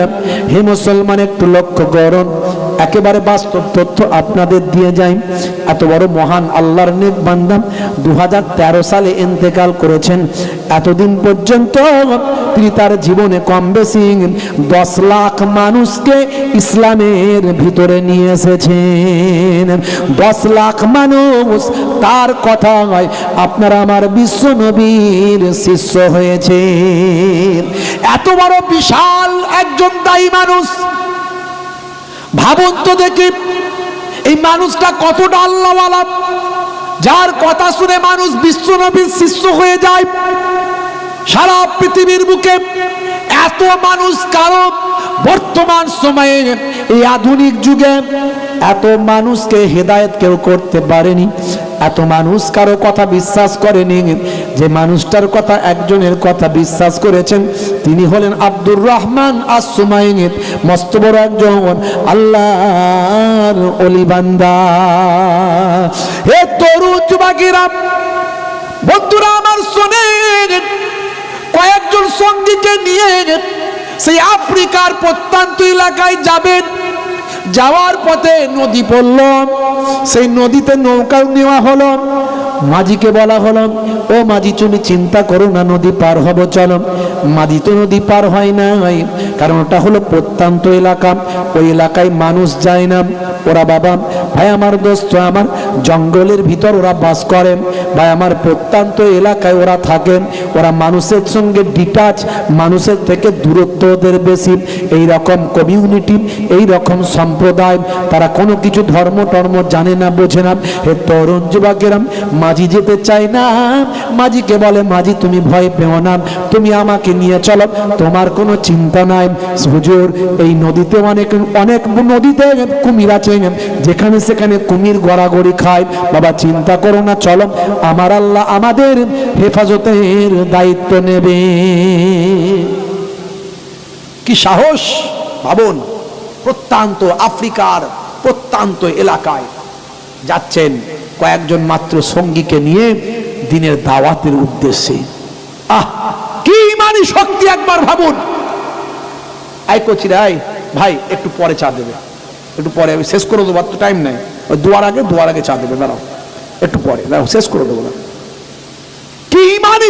B: হে মুসলমান, একটু লক্ষ্য করুন, একেবারে বাস্তব তথ্য আপনাদের দিয়ে যাই। এত বড় মহান আল্লাহর নেক বান্দা 2013 সালে ইন্তেকাল করেছেন। এতদিন পর্যন্ত তিনি তার জীবনে কম বেশি 10 লাখ মানুষকে ইসলামের ভিতরে নিয়ে এসেছেন। 10 লাখ মানুষ তার কথা হয় আপনারা আমার বিশ্ব নবীর শিষ্য হয়েছে। এত বড় বিশাল একজন দায়ী মানুষ, ভাবুন তো দেখি এই মানুষটা কতটা আল্লাহওয়ালা, যার কথা শুনে মানুষ বিশ্ব নবীর শিষ্য হয়ে যায়। সারা পৃথিবীর বুকে এত মানুষ কারো বর্তমান সময়ে এই আধুনিক যুগে এত মানুষকে হেদায়েত কেউ করতে পারেনি, এত মানুষ কারো কথা বিশ্বাস করেনি। যে মানুষটার কথা, একজনের কথা বিশ্বাস করেছেন, তিনি হলেন আব্দুর রহমান আস-সুমাইত, মস্ত বড় একজন আল্লাহর ওলি বান্দা। হে তরুণ যুবকেরা, বন্ধুরা আমার, শোনেন, কয়েকজন সঙ্গীকে নিয়ে সেই আফ্রিকার প্রত্যন্ত এলাকায় যাবেন। যাওয়ার পথে নদী পড়ল, সেই নদীতে নৌকা নেওয়া হলো। মাঝিকে বলা হলো, ও মাঝি তুমি চিন্তা করো না, নদী পার হব চলো। মাঝি তো নদী পার হয় না, কারণ ওটা হলো প্রত্যন্ত এলাকা, ওই এলাকায় মানুষ যায় না। ওরা বাবা ভাই আমার দোস্ত আমার জঙ্গলের ভিতর ওরা বাস করে ভাই আমার, প্রত্যন্ত এলাকায় ওরা থাকেন, ওরা মানুষের সঙ্গে ডিটাচ, মানুষের থেকে দূরত্ব ওদের বেশি। এই রকম কমিউনিটি, এই রকম সম্প্রদায়, তারা কোনো কিছু ধর্ম টর্ম জানে না, বোঝে না। হে তরুণ যুবকেরা, মাঝি যেতে চায় না। মাঝিকে বলে, মাঝি তুমি ভয় পেও না, তুমি আমাকে নিয়ে চলো, তোমার কোনো চিন্তা নাই। হুজুর এই নদীতে অনেক অনেক নদীতে কুমির আছে, যেখানে সেখানে কুমির গড়াগড়ি খায়। বাবা চিন্তা করো না, চলো, আমার আল্লাহ আমাদের হেফাজতের দায়িত্ব নেবে। কি সাহস ভাবুন, প্রত্যন্ত আফ্রিকার প্রত্যন্ত এলাকায় যাচ্ছেন কয়েকজন মাত্র সঙ্গীকে নিয়ে দিনের দাওয়াতের উদ্দেশ্যে। আহ কি ইমানি শক্তি একবার ভাবুন। আই করছি রে, ভাই একটু পরে চা দেবে, একটু পরে আমি শেষ করে দেবো, তো টাইম নাই, ওই দুয়ার আগে চা দেবে, দাঁড়াও একটু পরে, দাঁড়াও শেষ করে দেবো না। কি ইমানি